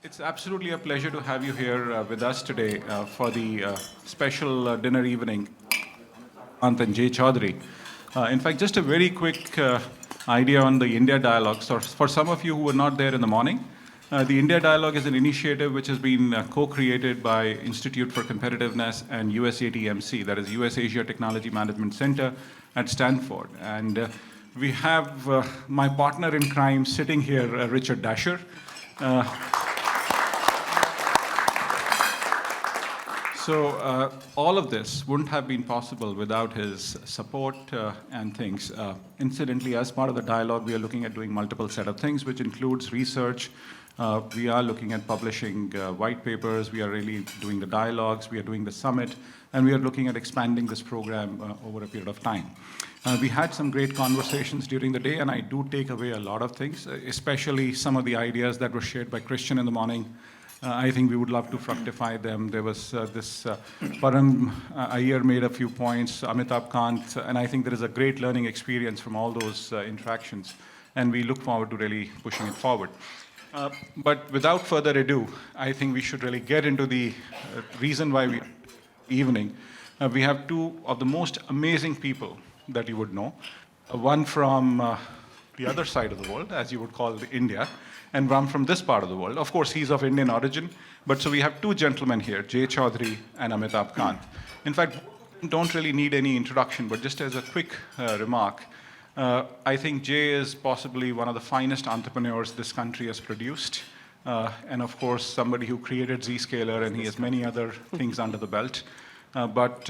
It's absolutely a pleasure to have you here with us today for the special dinner evening, Kant and Jay Chaudhry. In fact, just a very quick idea on the India Dialogue. So for some of you who were not there in the morning, the India Dialogue is an initiative which has been co-created by Institute for Competitiveness and USATMC, that is US Asia Technology Management Center at Stanford. And we have my partner in crime sitting here, Richard Dasher. So all of this wouldn't have been possible without his support and things. Incidentally, as part of the dialogue, we are looking at doing multiple set of things, which includes research. We are looking at publishing white papers. We are really doing the dialogues. We are doing the summit. And we are looking at expanding this program over a period of time. We had some great conversations during the day, and I do take away a lot of things, especially some of the ideas that were shared by Christian in the morning. I think we would love to fructify them. There was this Param Iyer made a few points, Amitabh, Kant, and I think there is a great learning experience from all those interactions, and we look forward to really pushing it forward. But without further ado, I think we should really get into the reason why we evening. We have two of the most amazing people that you would know, one from the other side of the world, as you would call India, and one from this part of the world. Of course, he's of Indian origin, but so we have two gentlemen here, Jay Chaudhry and Amitabh Kant. In fact, don't really need any introduction, but just as a quick remark, I think Jay is possibly one of the finest entrepreneurs this country has produced, and of course, somebody who created Zscaler, and he has many other things under the belt. But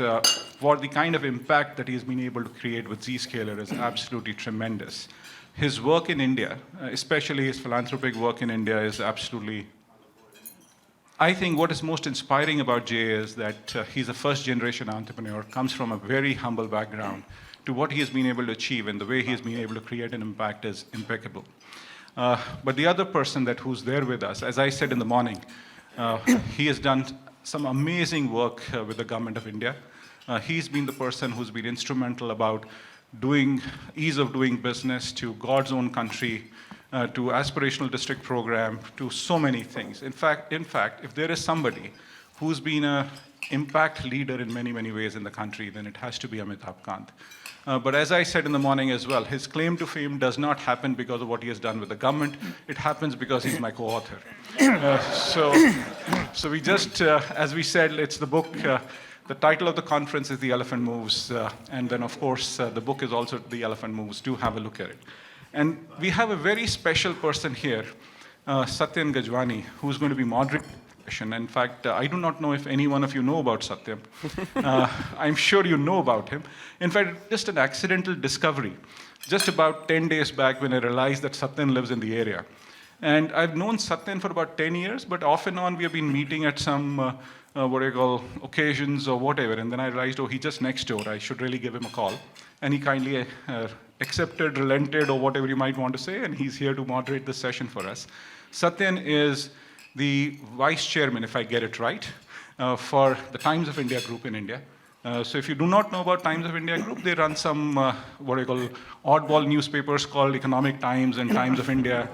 for the kind of impact that he's been able to create with Zscaler is absolutely tremendous. His work in India, especially his philanthropic work in India, is absolutely... I think what is most inspiring about Jay is that he's a first-generation entrepreneur, comes from a very humble background, to what he has been able to achieve, and the way he has been able to create an impact is impeccable. But the other person who's there with us, as I said in the morning, he has done some amazing work with the government of India. He's been the person who's been instrumental about ease of doing business, to God's own country, to aspirational district program, to so many things. In fact, if there is somebody who's been an impact leader in many, many ways in the country, then it has to be Amitabh Kant. But as I said in the morning as well, his claim to fame does not happen because of what he has done with the government. It happens because he's my co-author. So we just, as we said, it's the book. The title of the conference is The Elephant Moves, and then of course the book is also The Elephant Moves. Do have a look at it. And we have a very special person here, Satyan Gajwani, who's going to be moderating the session. In fact, I do not know if any one of you know about Satyan. I'm sure you know about him. In fact, just an accidental discovery, just about 10 days back when I realized that Satyan lives in the area. And I've known Satyan for about 10 years, but off and on we have been meeting at some occasions or whatever, and then I realized, oh, he's just next door, I should really give him a call. And he kindly accepted, relented, or whatever you might want to say, and he's here to moderate this session for us. Satyan is the vice chairman, if I get it right, for the Times of India group in India. So if you do not know about Times of India group, they run some oddball newspapers called Economic Times and Times of India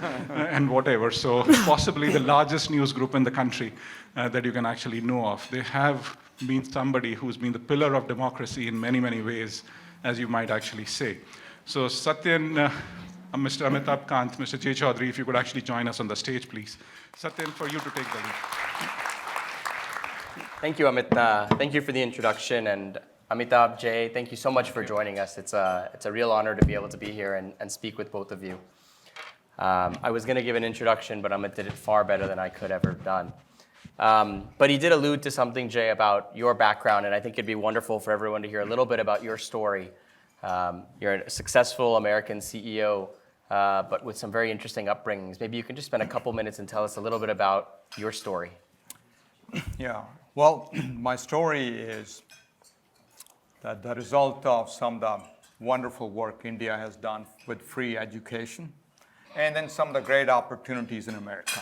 and whatever. So possibly the largest news group in the country that you can actually know of. They have been somebody who's been the pillar of democracy in many, many ways, as you might actually say. So Satyan, Mr. Amitabh Kant, Mr. Jay Chaudhry, if you could actually join us on the stage, please. Satyan, for you to take the lead. Thank you, Amit. Thank you for the introduction, and Amitabh, Jay, thank you so much for joining us. It's a real honor to be able to be here and speak with both of you. I was going to give an introduction, but Amit did it far better than I could ever have done. But he did allude to something, Jay, about your background, and I think it'd be wonderful for everyone to hear a little bit about your story. You're a successful American CEO, but with some very interesting upbringings. Maybe you can just spend a couple minutes and tell us a little bit about your story. Yeah, well, my story is that the result of some of the wonderful work India has done with free education, and then some of the great opportunities in America.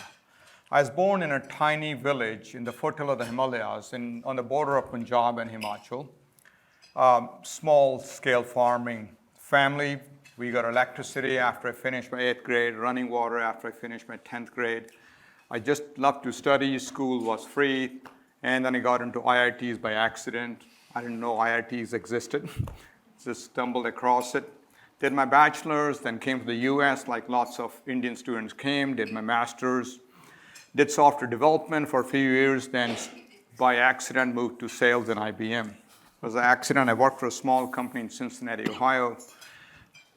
I was born in a tiny village in the foothill of the Himalayas on the border of Punjab and Himachal. Small-scale farming family. We got electricity after I finished my 8th grade, running water after I finished my 10th grade. I just loved to study. School was free. And then I got into IITs by accident. I didn't know IITs existed. Just stumbled across it. Did my bachelor's, then came to the US, like lots of Indian students came, did my master's, did software development for a few years, then by accident moved to sales in IBM. It was an accident. I worked for a small company in Cincinnati, Ohio.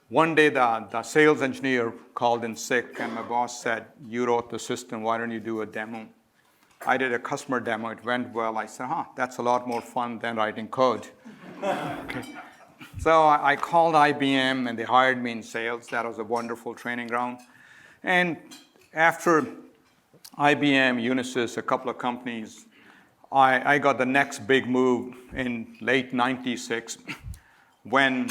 One day, the sales engineer called in sick, and my boss said, "You wrote the system, why don't you do a demo?" I did a customer demo. It went well. I said, that's a lot more fun than writing code. Okay. So I called IBM, and they hired me in sales. That was a wonderful training ground. And after IBM, Unisys, a couple of companies, I got the next big move in late 96 when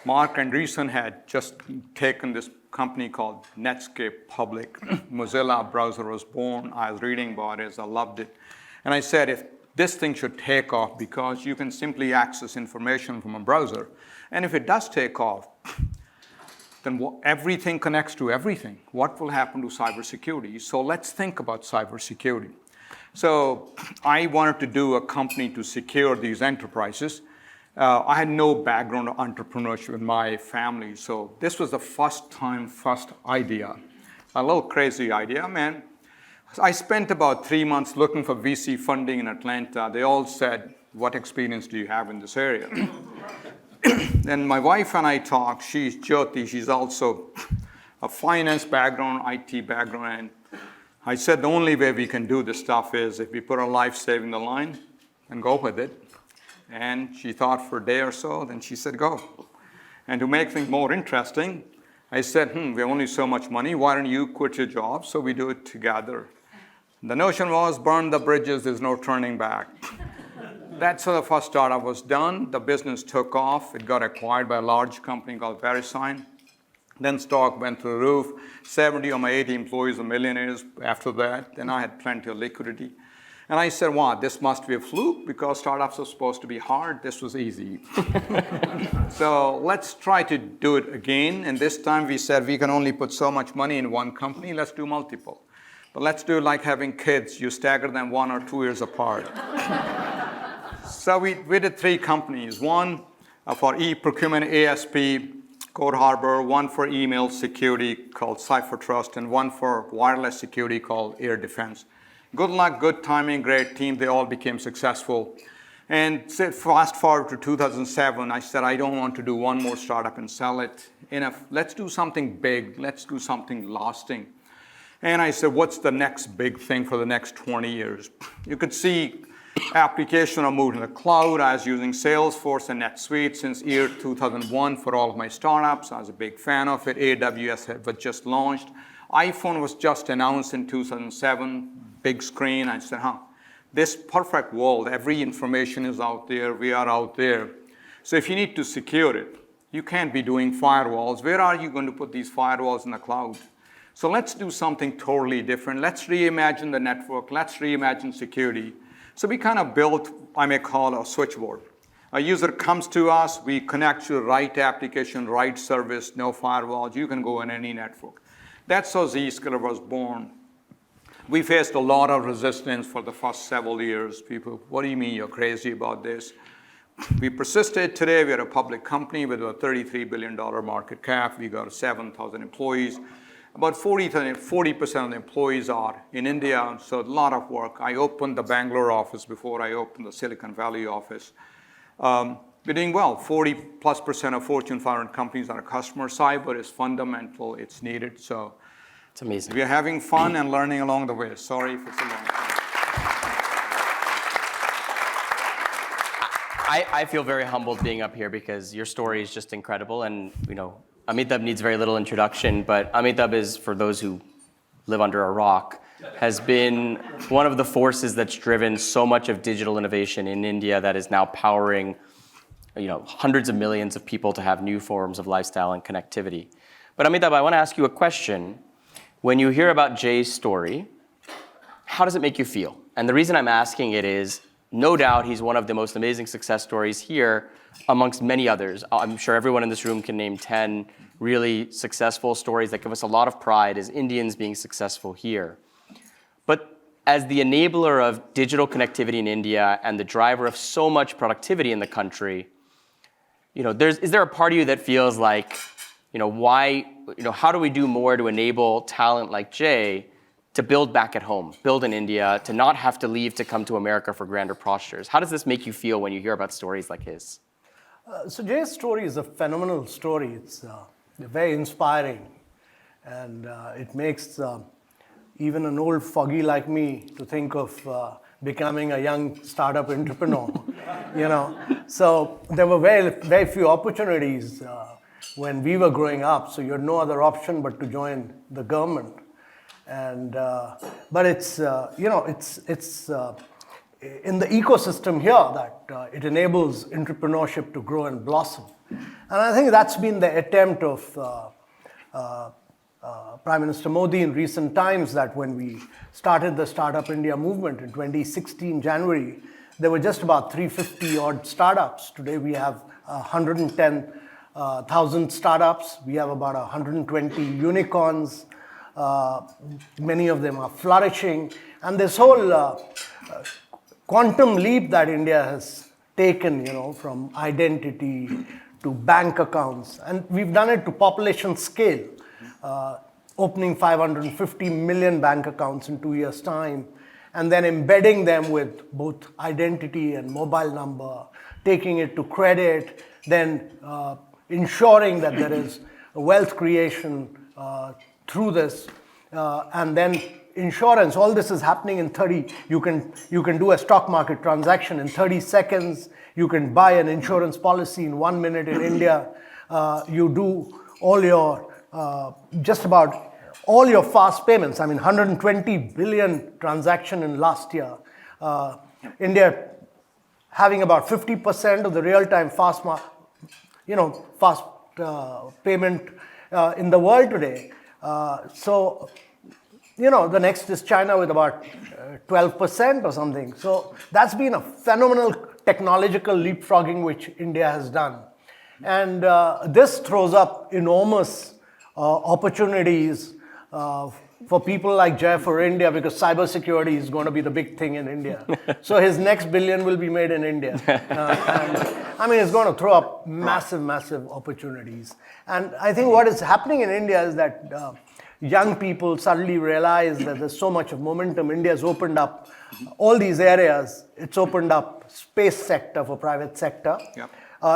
Mark Andreessen had just taken this company called Netscape public. Mozilla browser was born. I was reading about it. I loved it. And I said, if this thing should take off, because you can simply access information from a browser. And if it does take off, then everything connects to everything. What will happen to cybersecurity? So let's think about cybersecurity. So I wanted to do a company to secure these enterprises. I had no background of entrepreneurship in my family, so this was the first idea. A little crazy idea, man. I spent about 3 months looking for VC funding in Atlanta. They all said, "What experience do you have in this area?" Then my wife and I talked. She's Jyoti. She's also a finance background, IT background. And I said, the only way we can do this stuff is if we put our life saving the line and go with it. And she thought for a day or so, then she said, go. And to make things more interesting, I said, we have only so much money. Why don't you quit your job? So we do it together. The notion was burn the bridges, there's no turning back. That's how the first startup was done. The business took off. It got acquired by a large company called Verisign. Then stock went through the roof. 70 of my 80 employees were millionaires after that. Then I had plenty of liquidity. And I said, wow, this must be a fluke because startups are supposed to be hard. This was easy. So let's try to do it again. And this time we said we can only put so much money in one company. Let's do multiple. But let's do it like having kids. You stagger them 1 or 2 years apart. So we did 3 companies. One for e-procurement ASP, Code Harbor, one for email security called Cipher Trust, and one for wireless security called Air Defense. Good luck, good timing, great team. They all became successful. And fast forward to 2007, I said, I don't want to do one more startup and sell it. Enough. Let's do something big. Let's do something lasting. And I said, what's the next big thing for the next 20 years? You could see application are moved to the cloud. I was using Salesforce and NetSuite since year 2001 for all of my startups. I was a big fan of it. AWS was just launched. iPhone was just announced in 2007, big screen. I said, this perfect world, every information is out there, we are out there. So if you need to secure it, you can't be doing firewalls. Where are you going to put these firewalls in the cloud? So let's do something totally different. Let's reimagine the network. Let's reimagine security. So we kind of built, I may call a switchboard. A user comes to us, we connect to the right application, right service, no firewalls. You can go in any network. That's how Zscaler was born. We faced a lot of resistance for the first several years. People, what do you mean you're crazy about this? We persisted. Today, we're a public company with a $33 billion market cap. We got 7,000 employees. About 40% of the employees are in India, so a lot of work. I opened the Bangalore office before I opened the Silicon Valley office. We're doing well. 40+% of Fortune 500 companies are customer side, but it's fundamental, it's needed. So it's amazing. We're having fun and learning along the way. Sorry if it's a long time. I feel very humbled being up here because your story is just incredible, and Amitabh needs very little introduction, but Amitabh is, for those who live under a rock, has been one of the forces that's driven so much of digital innovation in India that is now powering hundreds of millions of people to have new forms of lifestyle and connectivity. But Amitabh, I want to ask you a question. When you hear about Jay's story, how does it make you feel? And the reason I'm asking it is, no doubt he's one of the most amazing success stories here amongst many others. I'm sure everyone in this room can name 10 really successful stories that give us a lot of pride as Indians being successful here. But as the enabler of digital connectivity in India and the driver of so much productivity in the country, is there a part of you that feels like, how do we do more to enable talent like Jay to build back at home, build in India, to not have to leave to come to America for grander postures? How does this make you feel when you hear about stories like his? So Jay's story is a phenomenal story. It's very inspiring, and it makes even an old foggy like me to think of becoming a young startup entrepreneur. So there were very, very few opportunities when we were growing up. So you had no other option but to join the government. And but it's it's in the ecosystem here that it enables entrepreneurship to grow and blossom. And I think that's been the attempt of Prime Minister Modi in recent times, that when we started the Startup India movement in 2016 January, there were just about 350 odd startups. Today we have 110,000 startups. We have about 120 unicorns. Many of them are flourishing. And this whole quantum leap that India has taken, from identity to bank accounts, and we've done it to population scale, opening 550 million bank accounts in 2 years' time, and then embedding them with both identity and mobile number, taking it to credit, then ensuring that there is wealth creation through this, and then insurance. All this is happening in 30. You can do a stock market transaction in 30 seconds. You can buy an insurance policy in 1 minute in India. You do all your just about all your fast payments. 120 billion transaction in last year. India having about 50% of the real-time fast payment in the world today. So the next is China with about 12% or something. So that's been a phenomenal technological leapfrogging which India has done. And this throws up enormous opportunities for people like Jay for India, because cybersecurity is going to be the big thing in India. So his next billion will be made in India. It's going to throw up massive, massive opportunities. And I think what is happening in India is that young people suddenly realize that there's so much of momentum. India's opened up all these areas. It's opened up space sector for private sector. Yep.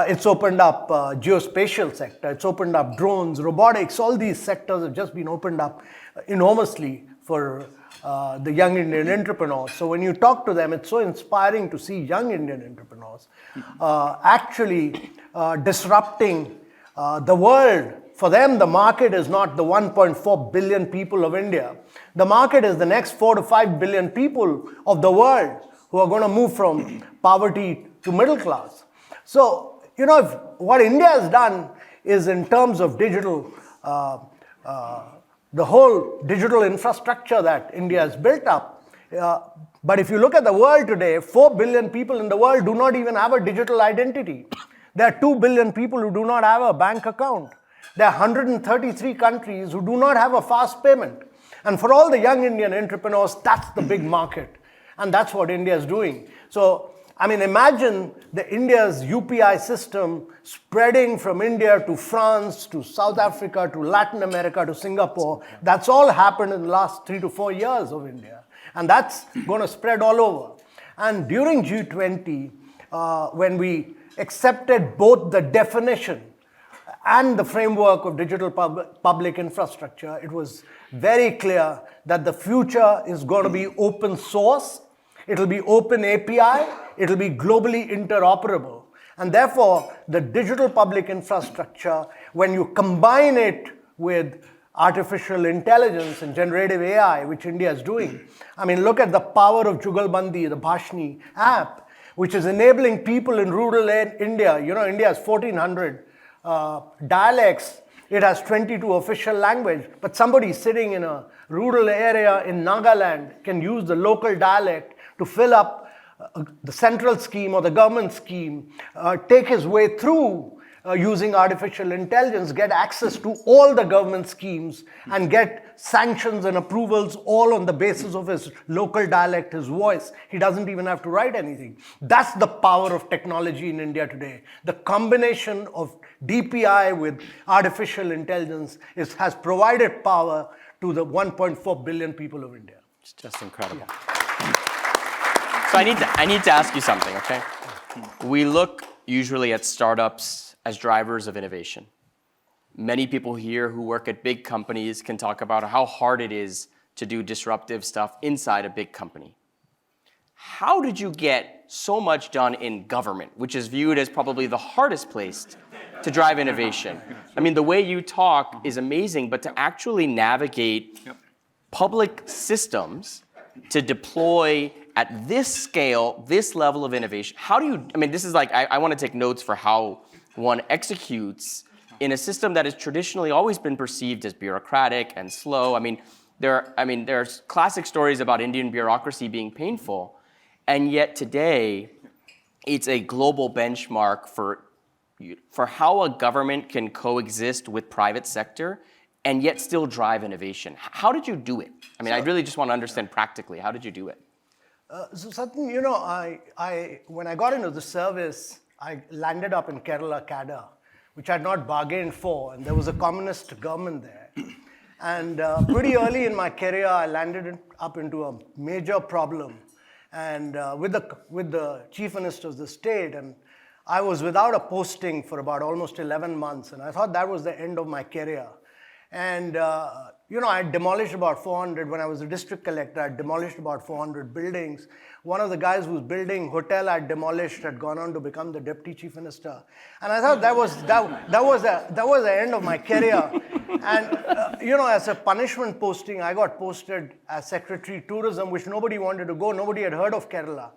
It's opened up geospatial sector. It's opened up drones, robotics. All these sectors have just been opened up enormously for the young Indian entrepreneurs. So when you talk to them, it's so inspiring to see young Indian entrepreneurs actually disrupting the world. For them, the market is not the 1.4 billion people of India. The market is the next 4 to 5 billion people of the world who are going to move from poverty to middle class. So, if what India has done is, in terms of digital, the whole digital infrastructure that India has built up. But if you look at the world today, 4 billion people in the world do not even have a digital identity. There are 2 billion people who do not have a bank account. There are 133 countries who do not have a fast payment. And for all the young Indian entrepreneurs, that's the big market. And that's what India is doing. So, imagine India's UPI system spreading from India to France, to South Africa, to Latin America, to Singapore. That's all happened in the last 3 to 4 years of India. And that's going to spread all over. And during G20, when we accepted both the definition and the framework of digital public infrastructure, it was very clear that the future is going to be open source, it'll be open API, it'll be globally interoperable. And therefore, the digital public infrastructure, when you combine it with artificial intelligence and generative AI, which India is doing, look at the power of Jugalbandi, the Bhashni app, which is enabling people in rural India. India has 1,400 dialects. It has 22 official language, but somebody sitting in a rural area in Nagaland can use the local dialect to fill up the central scheme or the government scheme, take his way through using artificial intelligence, get access to all the government schemes, and get sanctions and approvals all on the basis of his local dialect, his voice. He doesn't even have to write anything. That's the power of technology in India today. The combination of DPI with artificial intelligence has provided power to the 1.4 billion people of India. It's just incredible. So I need to ask you something, okay? We look usually at startups as drivers of innovation. Many people here who work at big companies can talk about how hard it is to do disruptive stuff inside a big company. How did you get so much done in government, which is viewed as probably the hardest place to drive innovation? I mean, the way you talk is amazing, but to actually navigate public systems to deploy at this scale, this level of innovation, how do you, I mean, this is like, I want to take notes for how one executes in a system that has traditionally always been perceived as bureaucratic and slow. I mean, there's classic stories about Indian bureaucracy being painful, and yet today, it's a global benchmark for how a government can coexist with private sector and yet still drive innovation. How did you do it? I mean, I really just want to understand practically, how did you do it? So Satyan, you know, when I got into the service, I landed up in Kerala, Kada, which I had not bargained for, and there was a communist government there. And pretty early in my career, I landed up into a major problem, and with the chief minister of the state, and I was without a posting for about almost 11 months, and I thought that was the end of my career. And you know, I demolished about 400, when I was a district collector, I demolished about 400 buildings. One of the guys who was building hotel I demolished had gone on to become the deputy chief minister. And I thought that was the end of my career. And you know, as a punishment posting, I got posted as secretary tourism, which nobody wanted to go. Nobody had heard of Kerala.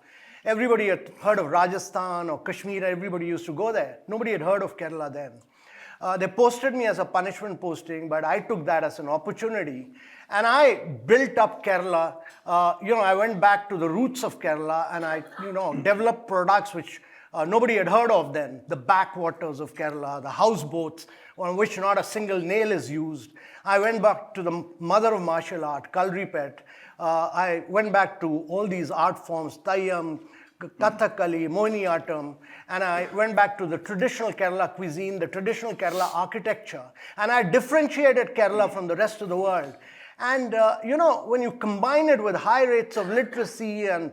Everybody had heard of Rajasthan or Kashmir. Everybody used to go there. Nobody had heard of Kerala then. They posted me as a punishment posting, but I took that as an opportunity. And I built up Kerala. You know, I went back to the roots of Kerala, and I, you know, developed products which nobody had heard of then. The backwaters of Kerala, the houseboats on which not a single nail is used. I went back to the mother of martial art, Kalripet. I went back to all these art forms, Tayyam, Kathakali, Mohiniyattam, and I went back to the traditional Kerala cuisine, the traditional Kerala architecture, and I differentiated Kerala from the rest of the world. And you know, when you combine it with high rates of literacy and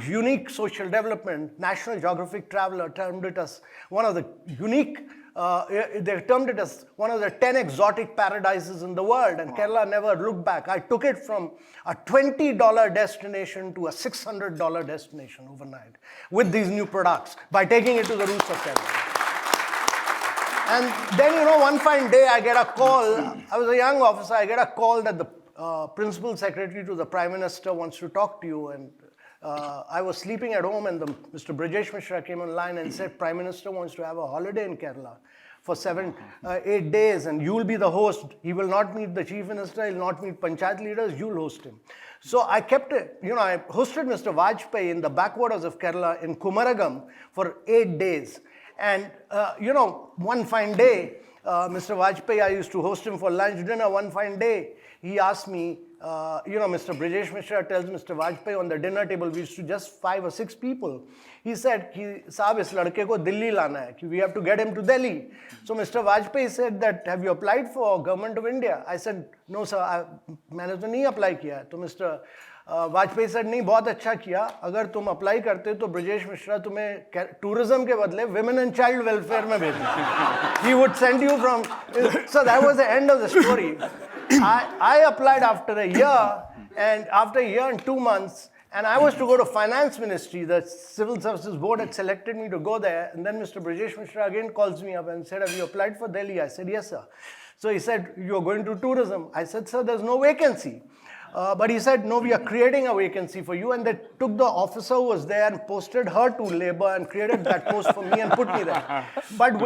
unique social development, National Geographic Traveler termed it as one of the unique, they termed it as one of the 10 exotic paradises in the world, and Kerala never looked back. I took it from a $20 destination to a $600 destination overnight with these new products by taking it to the roots of Kerala. And then, you know, one fine day I get a call. I was a young officer. I get a call that the principal secretary to the Prime Minister wants to talk to you. And I was sleeping at home, and Mr. Brajesh Mishra came online and said, Prime Minister wants to have a holiday in Kerala for 8 days, and you will be the host. He will not meet the chief minister, he will not meet panchayat leaders, you will host him. So I kept it, you know, I hosted Mr. Vajpayee in the backwaters of Kerala in Kumaragam for 8 days. And, you know, one fine day, Mr. Vajpayee, I used to host him for lunch, dinner. One fine day, he asked me, you know, Mr. Brajesh Mishra tells Mr. Vajpayee on the dinner table, we used to just 5 or 6 people. He said, Saab, is ladke ko Delhi lana hai. We have to get him to Delhi. So Mr. Vajpayee said that, have you applied for Government of India? I said, no, sir, मैंने तो नहीं apply किया. So Mr. Vajpayee said, नहीं, बहुत अच्छा किया. अगर तुम apply करते तो ब्रजेश मिश्रा तुम्हें tourism के बदले women and child welfare में भेजें. He would send you from. So that was the end of the story. I applied after a year, and after a year and 2 months, and I was to go to Finance Ministry. The Civil Services Board had selected me to go there, and then Mr. Brajesh Mishra again calls me up and said, have you applied for Delhi? I said, yes, sir. So he said, you're going to tourism. I said, sir, there's no vacancy. But he said, no, we are creating a vacancy for you. And they took the officer who was there and posted her to labor and created that post for me and put me there. But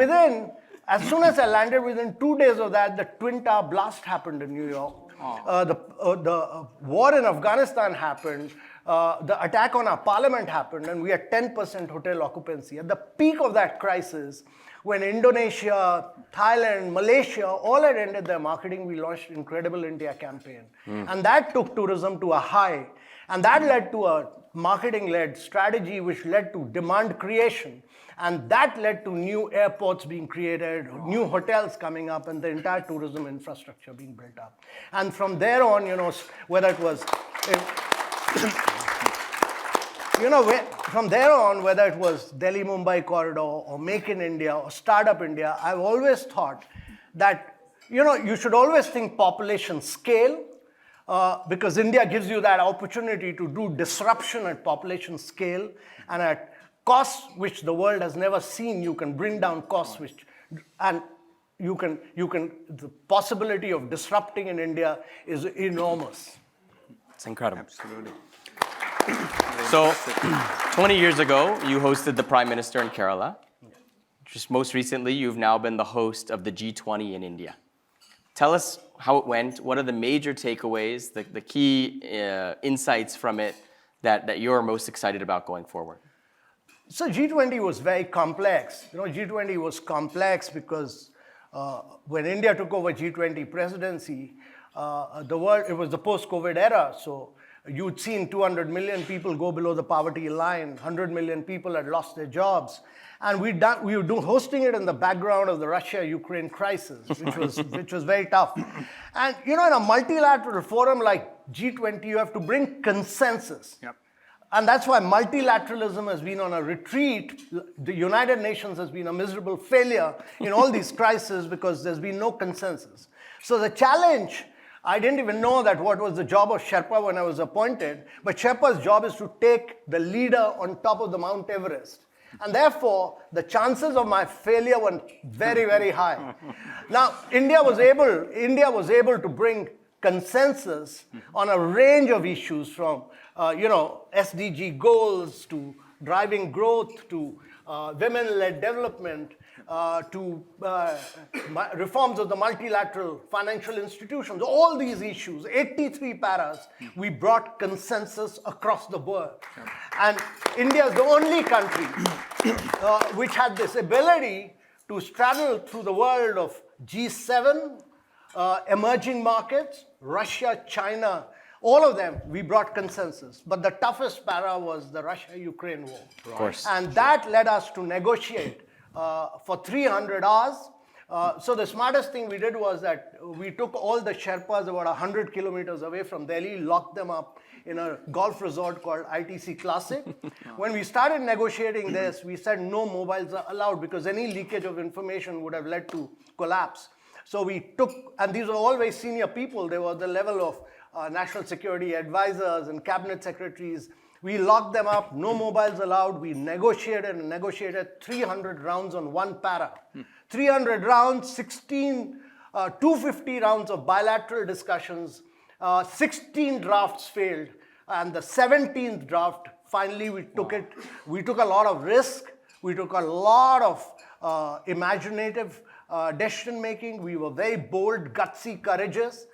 as soon as I landed, within 2 days of that, the Twin Tower blast happened in New York. The war in Afghanistan happened. the attack on our parliament happened and we had 10% hotel occupancy. At the peak of that crisis, when Indonesia, Thailand, Malaysia all had ended their marketing, we launched Incredible India campaign. And that took tourism to a high. And that led to a marketing-led strategy which led to demand creation. And that led to new airports being created, new hotels coming up, and the entire tourism infrastructure being built up. And from there on, whether it was... from there on, whether it was Delhi-Mumbai corridor or Make in India or Startup India, I've always thought that, you should always think population scale, because India gives you that opportunity to do disruption at population scale and at costs which the world has never seen. You can bring down costs and the possibility of disrupting in India is enormous. It's incredible. Absolutely. So, 20 years ago, you hosted the Prime Minister in Kerala. Just most recently, you've now been the host of the G20 in India. Tell us how it went. What are the major takeaways, the key insights from it that you're most excited about going forward? So G20 was very complex. G20 was complex because when India took over G20 presidency, it was the post-COVID era. So you'd seen 200 million people go below the poverty line, 100 million people had lost their jobs. And we were hosting it in the background of the Russia-Ukraine crisis, which was very tough. And in a multilateral forum like G20, you have to bring consensus. Yep. And that's why multilateralism has been on a retreat. The United Nations has been a miserable failure in all these crises because there's been no consensus. So the challenge, I didn't even know that what was the job of Sherpa when I was appointed, but Sherpa's job is to take the leader on top of the Mount Everest. And therefore, the chances of my failure were very, very high. Now, India was able to bring consensus on a range of issues from, SDG goals to driving growth to women-led development to reforms of the multilateral financial institutions. All these issues, 83 paras, we brought consensus across the world. And India is the only country which had this ability to straddle through the world of G7, emerging markets, Russia, China, all of them, we brought consensus. But the toughest para was the Russia-Ukraine war. Of course. And that led us to negotiate for 300 hours. So the smartest thing we did was that we took all the Sherpas about 100 kilometers away from Delhi, locked them up in a golf resort called ITC Classic. When we started negotiating this, we said no mobiles are allowed because any leakage of information would have led to collapse. So we took, and these were all very senior people. They were the level of national security advisors and cabinet secretaries. We locked them up, no mobiles allowed. We negotiated 300 rounds on one para. 300 rounds, 250 rounds of bilateral discussions, 16 drafts failed. And the 17th draft, finally we took it. We took a lot of risk. We took a lot of imaginative decision making. We were very bold, gutsy, courageous,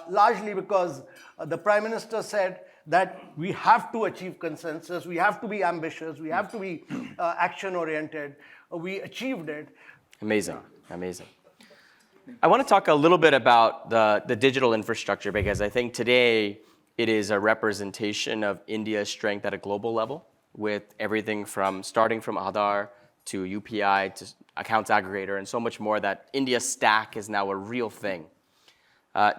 largely because the Prime Minister said that we have to achieve consensus, we have to be ambitious, we have to be action-oriented. We achieved it. Amazing, amazing. I want to talk a little bit about the digital infrastructure because I think today it is a representation of India's strength at a global level with everything from starting from Aadhaar to UPI to accounts aggregator and so much more that India's stack is now a real thing.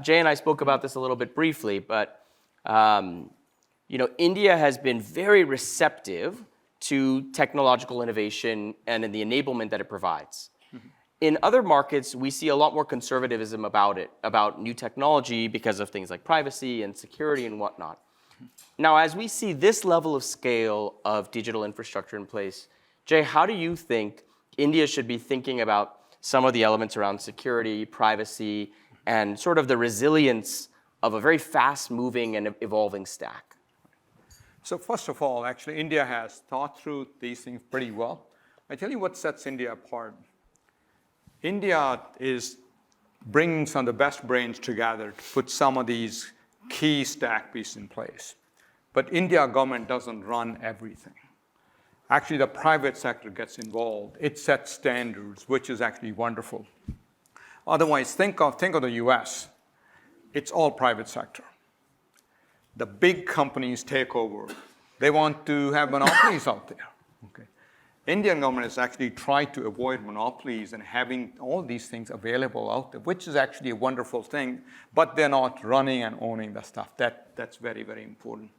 Jay and I spoke about this a little bit briefly, but India has been very receptive to technological innovation and in the enablement that it provides. Mm-hmm. In other markets, we see a lot more conservatism about new technology because of things like privacy and security and whatnot. Mm-hmm. Now, as we see this level of scale of digital infrastructure in place, Jay, how do you think India should be thinking about some of the elements around security, privacy, and sort of the resilience of a very fast-moving and evolving stack? So first of all, actually, India has thought through these things pretty well. I tell you what sets India apart. India is bringing some of the best brains together to put some of these key stack pieces in place. But India government doesn't run everything. Actually, the private sector gets involved. It sets standards, which is actually wonderful. Otherwise, think of the US. It's all private sector. The big companies take over. They want to have monopolies out there. Okay. Indian government has actually tried to avoid monopolies and having all these things available out there, which is actually a wonderful thing, but they're not running and owning the stuff. That's very, very important.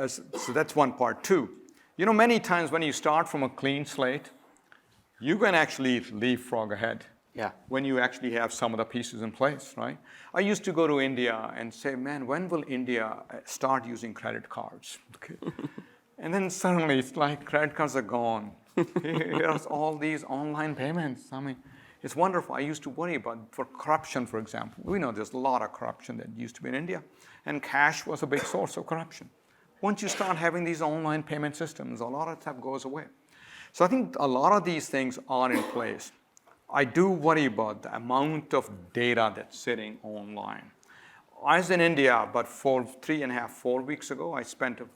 So that's one part. Two, many times when you start from a clean slate, you can actually leapfrog ahead. Yeah. When you actually have some of the pieces in place, right? I used to go to India and say, man, when will India start using credit cards? Okay. And then suddenly it's like credit cards are gone. Here's all these online payments. I mean, it's wonderful. I used to worry about for corruption, for example. We know there's a lot of corruption that used to be in India, and cash was a big source of corruption. Once you start having these online payment systems, a lot of stuff goes away. So I think a lot of these things are in place. I do worry about the amount of data that's sitting online. I was in India about 4 weeks ago. I spent a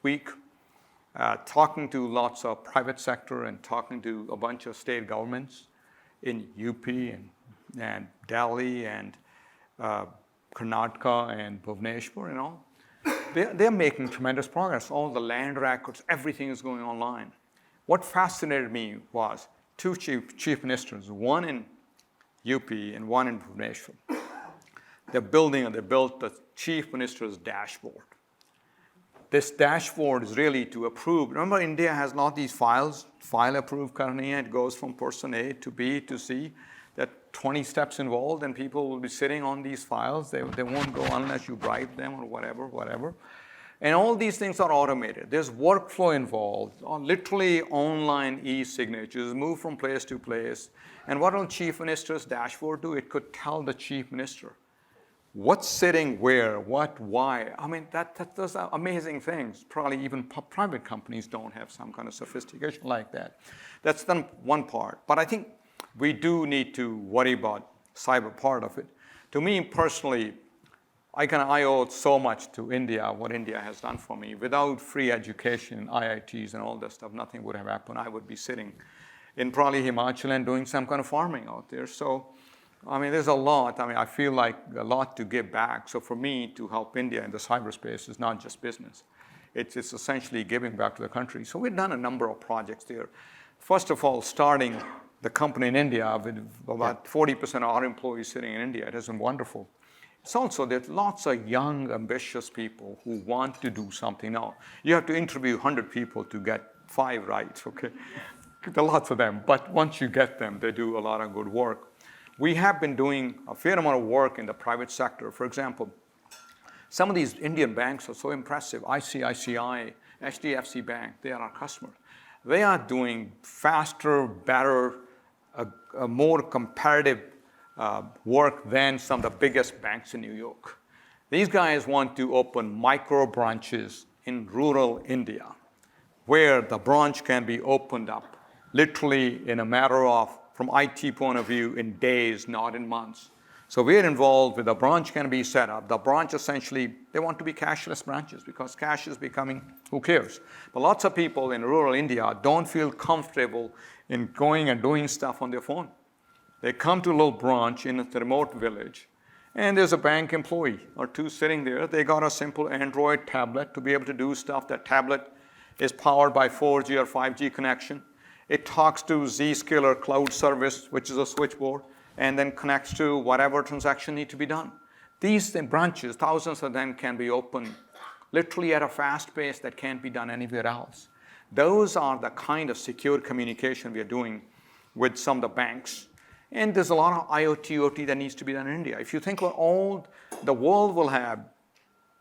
week talking to lots of private sector and talking to a bunch of state governments in UP and Delhi and Karnataka and Bhubaneswar and all. They're making tremendous progress. All the land records, everything is going online. What fascinated me was two chief ministers, one in UP and one in Bhubaneswar. They built the chief minister's dashboard. This dashboard is really to approve. Remember, India has not these files, file approved currently, and it goes from person A to B to C. There are 20 steps involved, and people will be sitting on these files. They won't go unless you bribe them or whatever. And all these things are automated. There's workflow involved, literally online e-signatures, move from place to place. And what will Chief Minister's dashboard do? It could tell the Chief Minister what's sitting where, what, why. I mean, those are amazing things. Probably even private companies don't have some kind of sophistication like that. That's the one part. But I think we need to worry about cyber part of it. To me personally, I owe so much to India, what India has done for me. Without free education, IITs and all that stuff, nothing would have happened. I would be sitting in probably Himachal and doing some kind of farming out there. So, I mean, there's a lot. I mean, I feel like a lot to give back. So for me to help India in the cyberspace is not just business. It's essentially giving back to the country. So we've done a number of projects there. First of all, starting the company in India with about 40% of our employees sitting in India. It has been wonderful. It's also there's lots of young, ambitious people who want to do something now. You have to interview 100 people to get 5 right, okay? There are lots of them, but once you get them, they do a lot of good work. We have been doing a fair amount of work in the private sector. For example, some of these Indian banks are so impressive. ICICI, HDFC Bank, they are our customers. They are doing faster, better, more competitive work than some of the biggest banks in New York. These guys want to open micro branches in rural India, where the branch can be opened up literally in a matter of, from IT point of view, in days, not in months. So we're involved with the branch can be set up. The branch essentially, they want to be cashless branches because cash is becoming, who cares? But lots of people in rural India don't feel comfortable in going and doing stuff on their phone. They come to a little branch in a remote village, and there's a bank employee or two sitting there. They got a simple Android tablet to be able to do stuff. That tablet is powered by 4G or 5G connection. It talks to Zscaler cloud service, which is a switchboard, and then connects to whatever transaction need to be done. These branches, thousands of them, can be opened literally at a fast pace that can't be done anywhere else. Those are the kind of secure communication we are doing with some of the banks. And there's a lot of IoT, OT that needs to be done in India. If you think about all, the world will have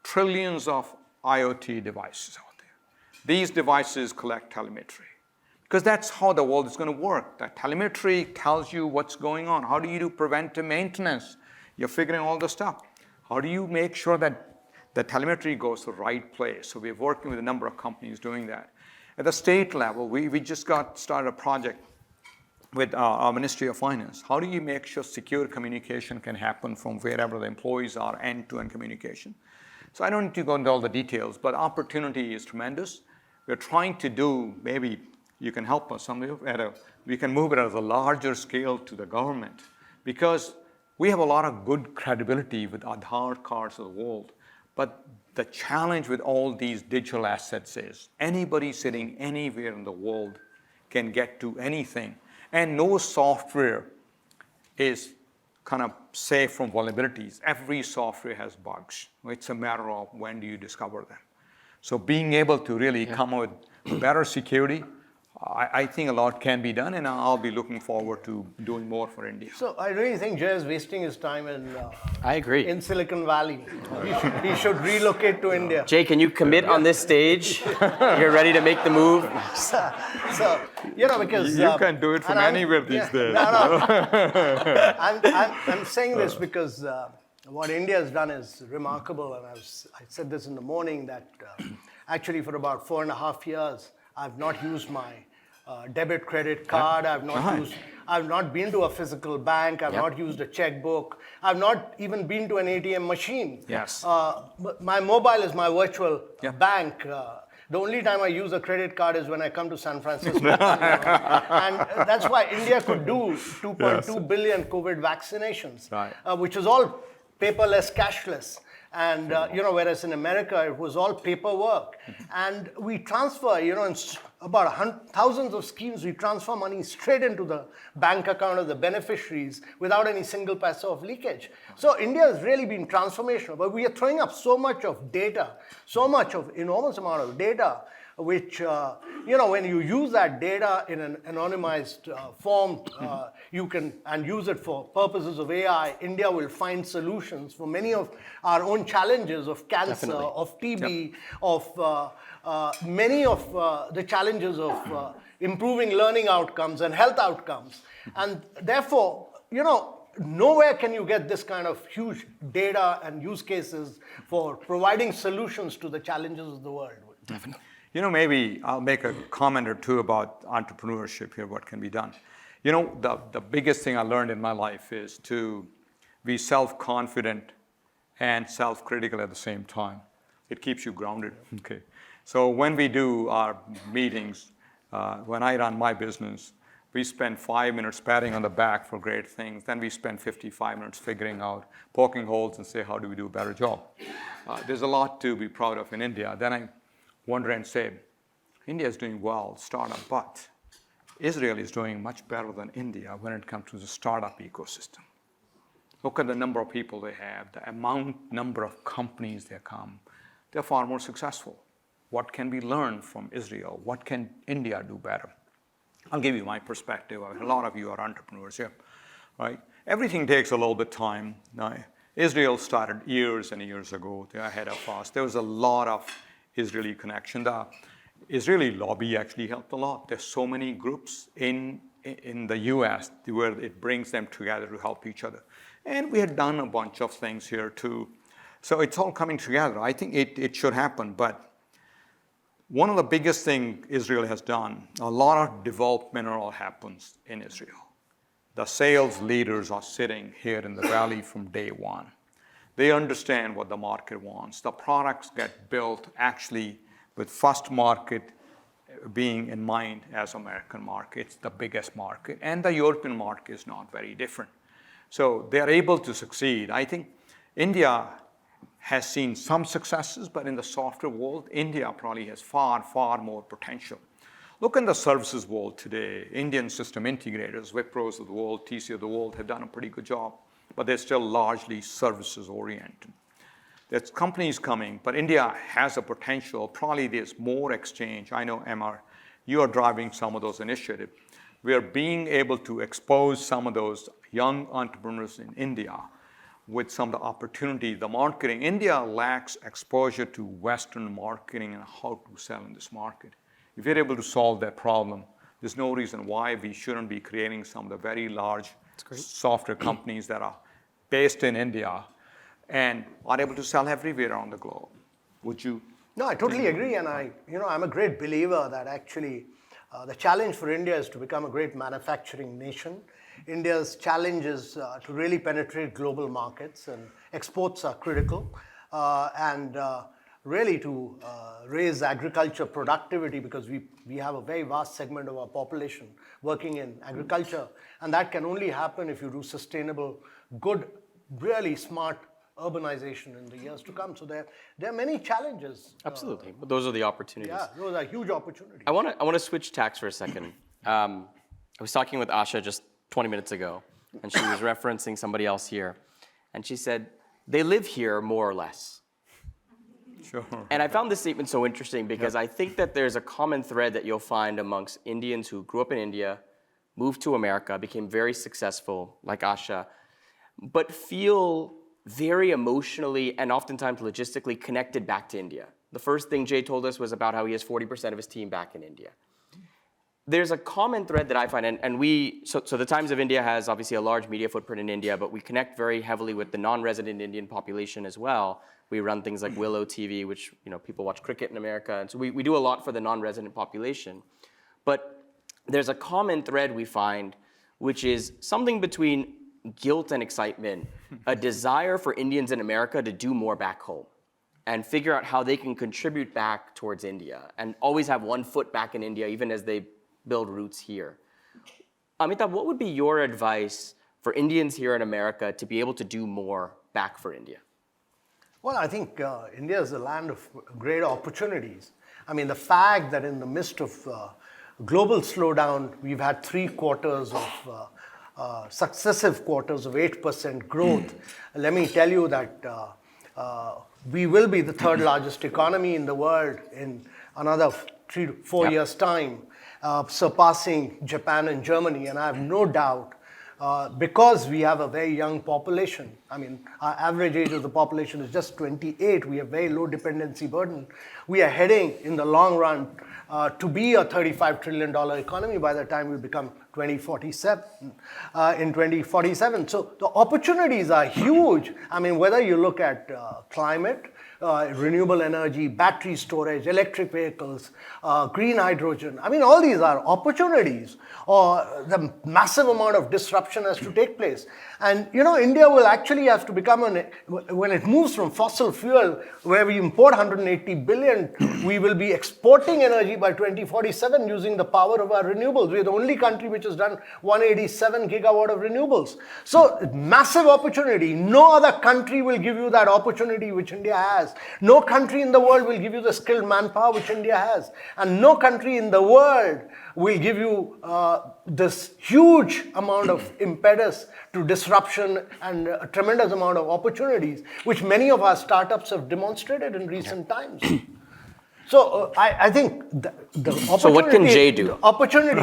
trillions of IoT devices out there. These devices collect telemetry. Because that's how the world is going to work. That telemetry tells you what's going on. How do you do preventive maintenance? You're figuring all the stuff. How do you make sure that the telemetry goes to the right place? So we're working with a number of companies doing that. At the state level, we just started a project with our Ministry of Finance. How do you make sure secure communication can happen from wherever the employees are, end-to-end communication? So I don't need to go into all the details, but opportunity is tremendous. We're trying to do, maybe you can help us, we can move it at a larger scale to the government, because we have a lot of good credibility with other parts of the world. But the challenge with all these digital assets is anybody sitting anywhere in the world can get to anything. And no software is kind of safe from vulnerabilities. Every software has bugs. It's a matter of when do you discover them. So being able to really come up with better security, I think a lot can be done, and I'll be looking forward to doing more for India. So I really think Jay is wasting his time I agree. in Silicon Valley. He should relocate to India. Jay, can you commit on this stage? You're ready to make the move? So, because You can do it from anywhere these days. I'm saying this because what India has done is remarkable, and I said this in the morning that actually for about 4.5 years I've not used my debit credit card. I've not been to a physical bank. I've not used a checkbook. I've not even been to an ATM machine. Yes. But my mobile is my virtual bank. The only time I use a credit card is when I come to San Francisco. And that's why India could do 2.2 billion COVID vaccinations, which is all paperless, cashless. And, whereas in America, it was all paperwork. And we transfer, in about thousands of schemes, we transfer money straight into the bank account of the beneficiaries without any single paisa of leakage. So India has really been transformational, but we are throwing up so much of data, enormous amount of data, which, when you use that data in an anonymized form, you can, and use it for purposes of AI, India will find solutions for many of our own challenges of cancer, of TB, of many of the challenges of improving learning outcomes and health outcomes. And therefore, nowhere can you get this kind of huge data and use cases for providing solutions to the challenges of the world. Definitely. Maybe I'll make a comment or two about entrepreneurship here, what can be done. The biggest thing I learned in my life is to be self-confident and self-critical at the same time. It keeps you grounded, okay? So when we do our meetings, when I run my business, we spend 5 minutes patting on the back for great things. Then we spend 55 minutes figuring out, poking holes and say, how do we do a better job? There's a lot to be proud of in India. Then I wonder and say, India is doing well, startup, but Israel is doing much better than India when it comes to the startup ecosystem. Look at the number of people they have, the number of companies they come. They're far more successful. What can we learn from Israel? What can India do better? I'll give you my perspective. A lot of you are entrepreneurs here, right? Everything takes a little bit of time. Now, Israel started years and years ago. They're ahead of us. There was a lot of Israeli connection. The Israeli lobby actually helped a lot. There's so many groups in the US where it brings them together to help each other. And we had done a bunch of things here too. So it's all coming together. I think it should happen. But one of the biggest things Israel has done, a lot of development all happens in Israel. The sales leaders are sitting here in the valley from day one. They understand what the market wants. The products get built actually with first market being in mind as American market. It's the biggest market. And the European market is not very different. So they're able to succeed. I think India has seen some successes, but in the software world, India probably has far, far more potential. Look in the services world today. Indian system integrators, Wipros of the world, TCS of the world have done a pretty good job, but they're still largely services oriented. There's companies coming, but India has a potential. Probably there's more exchange. I know, Emma, you are driving some of those initiatives. We are being able to expose some of those young entrepreneurs in India with some of the opportunity, the marketing. India lacks exposure to Western marketing and how to sell in this market. If you're able to solve that problem, there's no reason why we shouldn't be creating some of the very large software companies that are based in India and are able to sell everywhere around the globe. Would you? No, I totally agree. And I'm a great believer that actually The challenge for India is to become a great manufacturing nation. India's challenge is to really penetrate global markets, and exports are critical. And really to raise agriculture productivity, because we have a very vast segment of our population working in agriculture. And that can only happen if you do sustainable, good, really smart urbanization in the years to come. So there are many challenges. Absolutely, but those are the opportunities. Yeah, those are huge opportunities. I want to switch tacks for a second. I was talking with Asha just 20 minutes ago, and she was referencing somebody else here, and she said, they live here more or less. Sure. And I found this statement so interesting because I think that there's a common thread that you'll find amongst Indians who grew up in India, moved to America, became very successful, like Asha, but feel very emotionally and oftentimes logistically connected back to India. The first thing Jay told us was about how he has 40% of his team back in India. There's a common thread that I find, so the Times of India has obviously a large media footprint in India, but we connect very heavily with the non-resident Indian population as well. We run things like Willow TV, which people watch cricket in America, and so we do a lot for the non-resident population. But there's a common thread we find, which is something between guilt and excitement, a desire for Indians in America to do more back home and figure out how they can contribute back towards India and always have one foot back in India, even as they build roots here. Amitabh, what would be your advice for Indians here in America to be able to do more back for India? Well, I think India is a land of great opportunities. I mean, the fact that in the midst of global slowdown, we've had 3 quarters of successive quarters of 8% growth. Let me tell you that we will be the 3rd largest economy in the world in another 3 to 4 years' time, surpassing Japan and Germany. And I have no doubt, because we have a very young population. I mean, our average age of the population is just 28. We have very low dependency burden. We are heading in the long run to be a $35 trillion economy by the time we become 2047, in 2047. So the opportunities are huge. I mean, whether you look at climate, renewable energy, battery storage, electric vehicles, green hydrogen. I mean, all these are opportunities. Or the massive amount of disruption has to take place. And, India will actually have to become, when it moves from fossil fuel, where we import 180 billion, we will be exporting energy by 2047 using the power of our renewables. We're the only country which has done 187 gigawatt of renewables. So, massive opportunity. No other country will give you that opportunity which India has. No country in the world will give you the skilled manpower which India has. And no country in the world will give you this huge amount of impetus to disruption and a tremendous amount of opportunities, which many of our startups have demonstrated in recent times. So I think the opportunity. So what can Jay do? The opportunity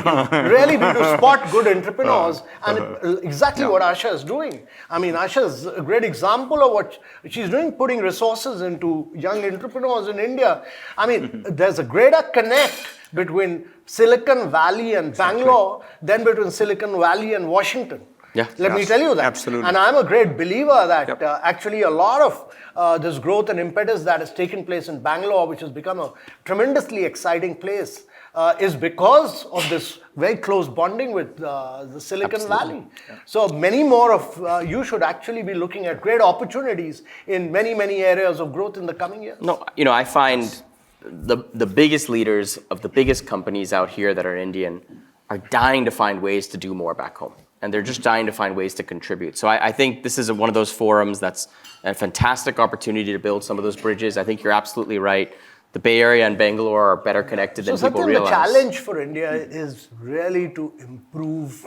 really be to spot good entrepreneurs, and exactly what Asha is doing. I mean, Asha is a great example of what she's doing, putting resources into young entrepreneurs in India. I mean, there's a greater connect between Silicon Valley and Bangalore than between Silicon Valley and Washington. Yeah. Let me tell you that. Absolutely. And I'm a great believer that actually a lot of this growth and impetus that has taken place in Bangalore, which has become a tremendously exciting place, is because of this very close bonding with the Silicon Valley. Yeah. So many more of you should actually be looking at great opportunities in many, many areas of growth in the coming years. No, I find the biggest leaders of the biggest companies out here that are Indian are dying to find ways to do more back home. And they're just dying to find ways to contribute. So I think this is one of those forums that's a fantastic opportunity to build some of those bridges. I think you're absolutely right. The Bay Area and Bangalore are better connected than people realize. The challenge for India is really to improve,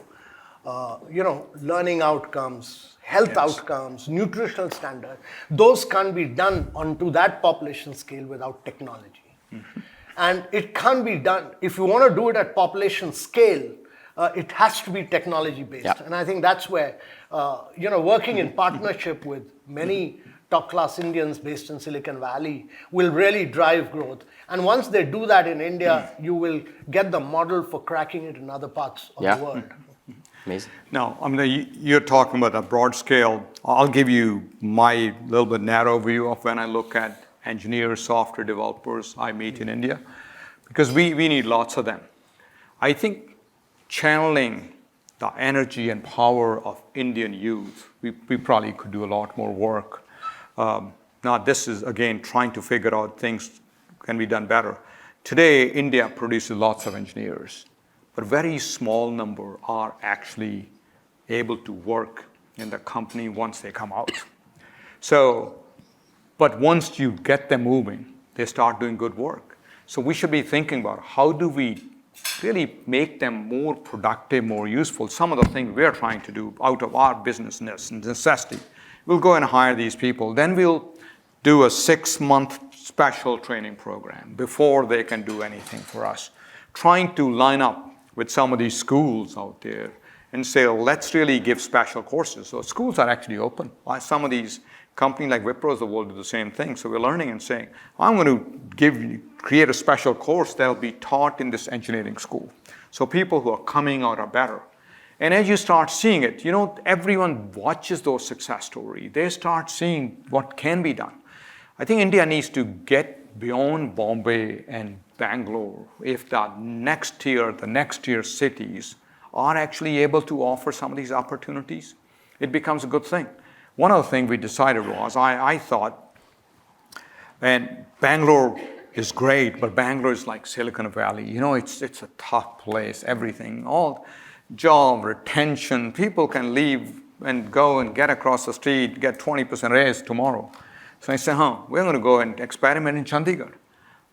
learning outcomes, health outcomes, nutritional standards. Those can't be done onto that population scale without technology. Mm-hmm. And it can't be done, if you want to do it at population scale, it has to be technology-based. Yeah. And I think that's where, working in partnership with many top-class Indians based in Silicon Valley will really drive growth. And once they do that in India, you will get the model for cracking it in other parts of the world. Amazing. Now, you're talking about a broad scale. I'll give you my little bit narrow view of when I look at engineers, software developers I meet in India, because we need lots of them. I think channeling the energy and power of Indian youth, we probably could do a lot more work. Now, this is, again, trying to figure out things can be done better. Today, India produces lots of engineers, but a very small number are actually able to work in the company once they come out. So, but once you get them moving, they start doing good work. So we should be thinking about how do we really make them more productive, more useful. Some of the things we're trying to do out of our business necessity. We'll go and hire these people. Then we'll do a 6-month special training program before they can do anything for us. Trying to line up with some of these schools out there and say, let's really give special courses. So schools are actually open. Some of these companies like Wipro of the world do the same thing. So we're learning and saying, I'm going to create a special course that'll be taught in this engineering school. So people who are coming out are better. And as you start seeing it, everyone watches those success stories. They start seeing what can be done. I think India needs to get beyond Bombay and Bangalore if the next tier cities are actually able to offer some of these opportunities. It becomes a good thing. One of the things we decided was, I thought, and Bangalore is great, but Bangalore is like Silicon Valley. It's a tough place, everything, all job, retention. People can leave and go and get across the street, get 20% raise tomorrow. So I said, we're going to go and experiment in Chandigarh.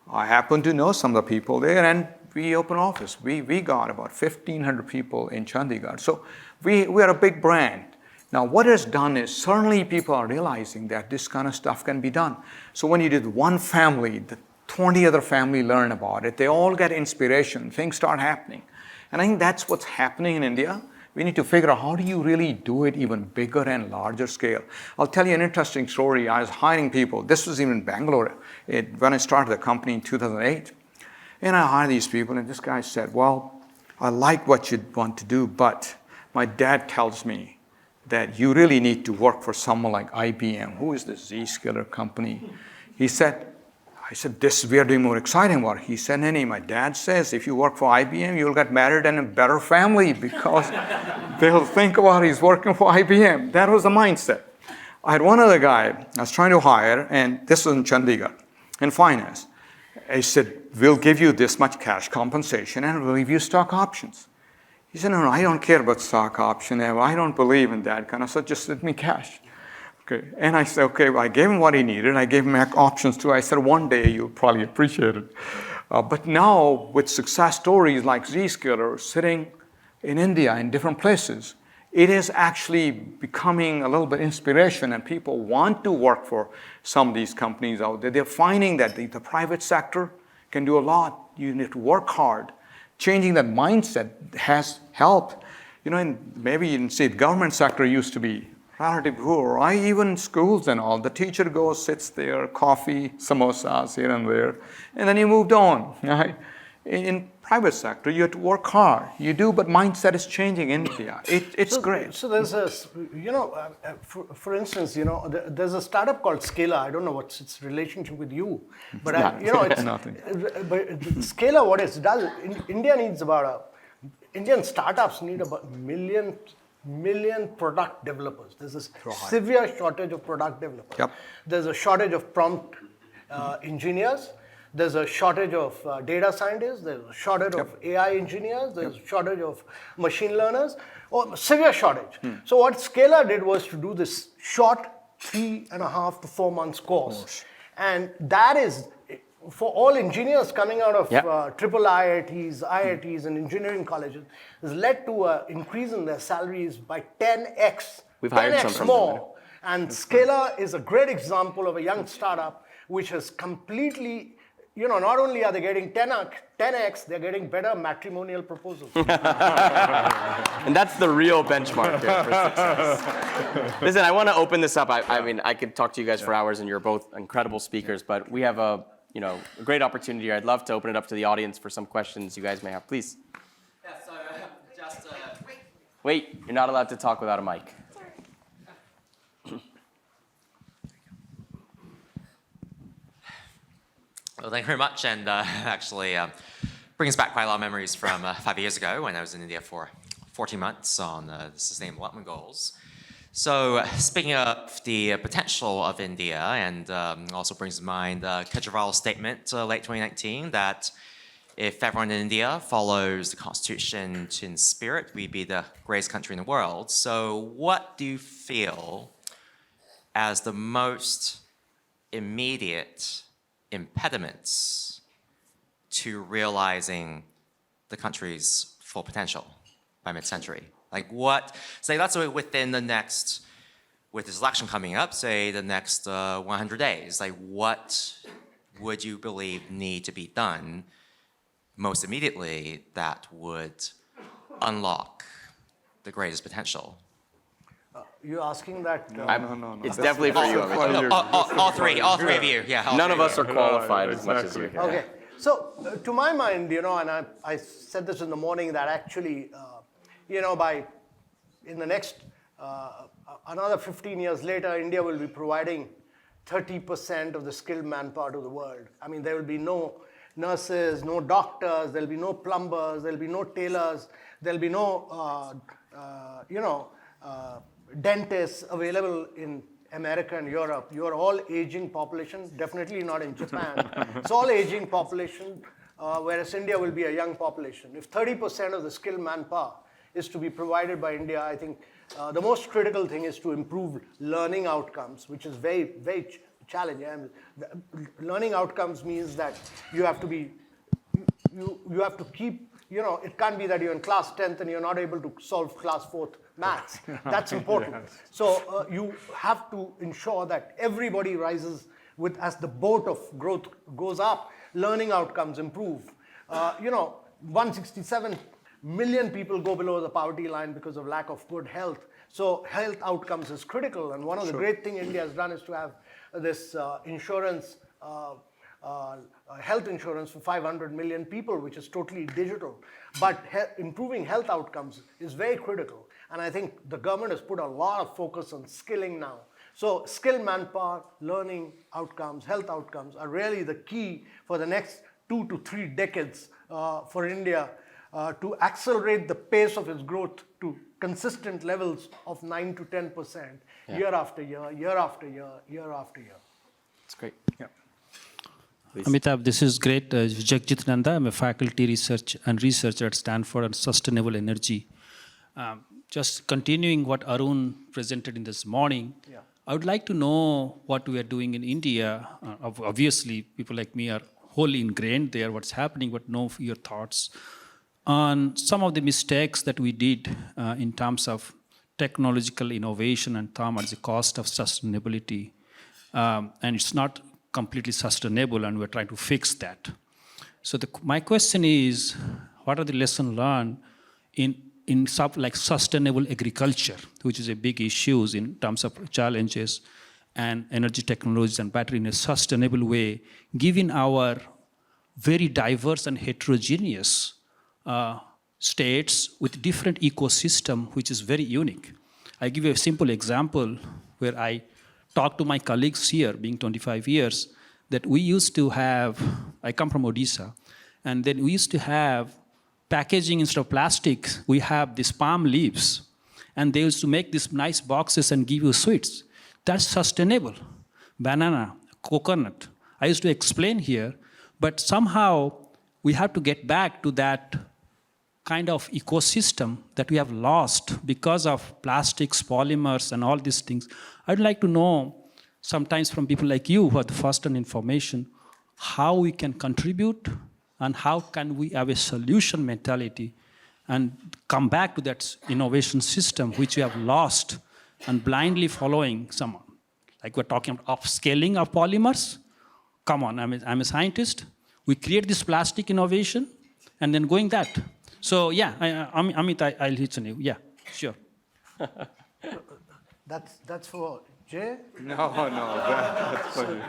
I happen to know some of the people there, and we opened an office. We got about 1,500 people in Chandigarh. So we are a big brand. Now, what it's done is certainly people are realizing that this kind of stuff can be done. So when you did one family, the 20 other family learn about it. They all get inspiration. Things start happening. And I think that's what's happening in India. We need to figure out how do you really do it even bigger and larger scale. I'll tell you an interesting story. I was hiring people. This was even in Bangalore when I started the company in 2008. And I hired these people, and this guy said, well, I like what you want to do, but my dad tells me that you really need to work for someone like IBM. Who is this Zscaler company? I said, we are doing more exciting work. He said, Nani, my dad says if you work for IBM, you'll get married in a better family because they'll think about he's working for IBM. That was the mindset. I had one other guy I was trying to hire, and this was in Chandigarh, in finance. I said, we'll give you this much cash compensation, and we'll give you stock options. He said, no, I don't care about stock option. I don't believe in that kind of stuff. Just let me cash. Okay. And I said, okay, well, I gave him what he needed. I gave him options too. I said, one day you'll probably appreciate it. But now with success stories like Zscaler sitting in India in different places, it is actually becoming a little bit inspiration, and people want to work for some of these companies out there. They're finding that the private sector can do a lot. You need to work hard. Changing that mindset has helped. And maybe you can see the government sector used to be relatively poor. Even schools and all, the teacher goes, sits there, coffee, samosas here and there, and then you moved on. Right? In private sector, you have to work hard. You do, but mindset is changing in India. It's great. So there's for instance, there's a startup called Zscaler. I don't know what's its relationship with you, but it's nothing. But Zscaler, what it does, India needs Indian startups need about million product developers. There's a severe shortage of product developers. Yep. There's a shortage of prompt engineers. There's a shortage of data scientists. There's a shortage of AI engineers. There's a shortage of machine learners. Severe shortage. So what Zscaler did was to do this short 3.5 to 4 months course. And that is for all engineers coming out of triple IITs and engineering colleges, has led to an increase in their salaries by 10x. We've hired some 10x from more. them. And Zscaler is a great example of a young startup which has completely, not only are they getting 10x, they're getting better matrimonial proposals. And that's the real benchmark here for success. Listen, I want to open this up. I mean, I could talk to you guys for hours, and you're both incredible speakers, but we have a great opportunity here. I'd love to open it up to the audience for some questions you guys may have. Please. Yeah, so just... Wait, you're not allowed to talk without a mic. Well, thank you very much, and actually brings back quite a lot of memories from 5 years ago when I was in India for 14 months on the Sustainable Development Goals. So speaking of the potential of India, and also brings to mind Kejriwal's statement late 2019 that if everyone in India follows the Constitution in spirit, we'd be the greatest country in the world. So what do you feel as the most immediate impediments to realizing the country's full potential by mid-century? Like what, say that's within the next, with this election coming up, say the next 100 days, like what would you believe need to be done most immediately that would unlock the greatest potential? You're asking that? No. It's definitely for you, Amitabh. All three of you, yeah. None of us are qualified as much as you. Okay. So, to my mind, and I said this in the morning, that actually, in the next, another 15 years later, India will be providing 30% of the skilled manpower to the world. I mean, there will be no nurses, no doctors, there'll be no plumbers, there'll be no tailors, there'll be no, dentists available in America and Europe. You're all aging population, definitely not in Japan. It's all aging population, whereas India will be a young population. If 30% of the skilled manpower is to be provided by India, I think the most critical thing is to improve learning outcomes, which is very, very challenging. And learning outcomes means that you have to be, you have to keep, it can't be that you're in class 10th and you're not able to solve class 4th maths. That's important. Yes. So you have to ensure that everybody rises as the boat of growth goes up, learning outcomes improve. 167 million people go below the poverty line because of lack of good health. So health outcomes is critical. And one of the great things India has done is to have this insurance, health insurance for 500 million people, which is totally digital. But improving health outcomes is very critical. And I think the government has put a lot of focus on skilling now. So skilled manpower, learning outcomes, health outcomes are really the key for the next 2 to 3 decades for India to accelerate the pace of its growth to consistent levels of 9 to 10% year after year, year after year, year after year. That's great. Yeah. Amitabh, this is great. Jagjit Nanda, I'm a faculty researcher at Stanford on sustainable energy. Just continuing what Arun presented in this morning, I would like to know what we are doing in India. Obviously, people like me are wholly ingrained there, what's happening, but know your thoughts on some of the mistakes that we did in terms of technological innovation and thumb at the cost of sustainability. And it's not completely sustainable, and we're trying to fix that. So my question is, what are the lessons learned in sustainable agriculture, which is a big issue in terms of challenges and energy technologies and battery in a sustainable way, given our very diverse and heterogeneous states with different ecosystem, which is very unique. I give you a simple example where I talked to my colleagues here, being 25 years, that we used to have, I come from Odisha, and then we used to have packaging instead of plastic, we have these palm leaves, and they used to make these nice boxes and give you sweets. That's sustainable. Banana, coconut. I used to explain here, but somehow we have to get back to that kind of ecosystem that we have lost because of plastics, polymers, and all these things. I'd like to know, sometimes from people like you who are the first-hand information, how we can contribute and how can we have a solution mentality and come back to that innovation system which we have lost and blindly following someone. Like we're talking about upscaling of polymers. Come on, I'm a scientist. We create this plastic innovation and then going that. So yeah, Amit, I'll listen to you. Yeah, sure. That's for Jay? No, that's funny.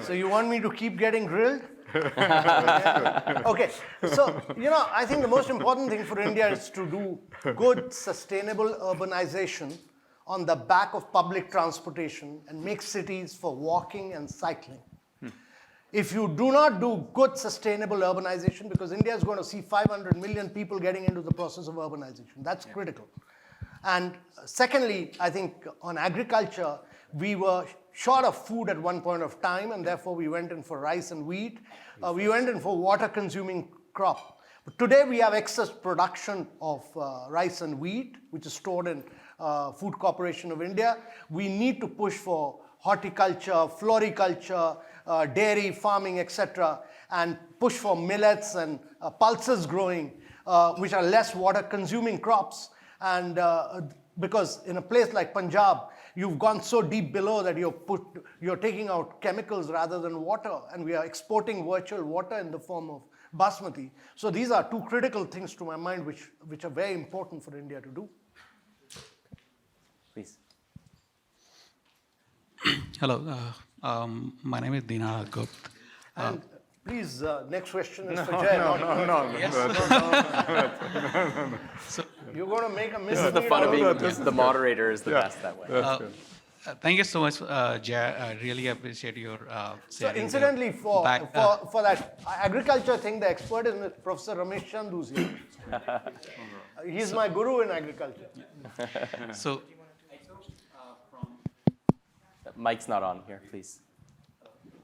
So you want me to keep getting grilled? Okay, so I think the most important thing for India is to do good, sustainable urbanization on the back of public transportation and make cities for walking and cycling. if you do not do good sustainable urbanization, because India is going to see 500 million people getting into the process of urbanization. That's critical. And secondly, I think on agriculture, we were short of food at one point of time, and therefore we went in for rice and wheat. We went in for water-consuming crop. But today we have excess production of rice and wheat, which is stored in Food Corporation of India. We need to push for horticulture, floriculture, dairy farming, etc., and push for millets and pulses growing, which are less water-consuming crops. And because in a place like Punjab, you've gone so deep below that you're taking out chemicals rather than water, and we are exporting virtual water in the form of basmati. So these are two critical things to my mind, which are very important for India to do. Please. Hello, my name is Dinanath Gupta. And please, next question is for Jay. No. So you're going to make a This is the fun of being the moderator is the best that way. Thank you so much, Jay. I really appreciate your So sharing. incidentally, for that agriculture thing, the expert is Professor Ramesh Chand, who's here. He's my guru in agriculture. So, Mic's not on here, please.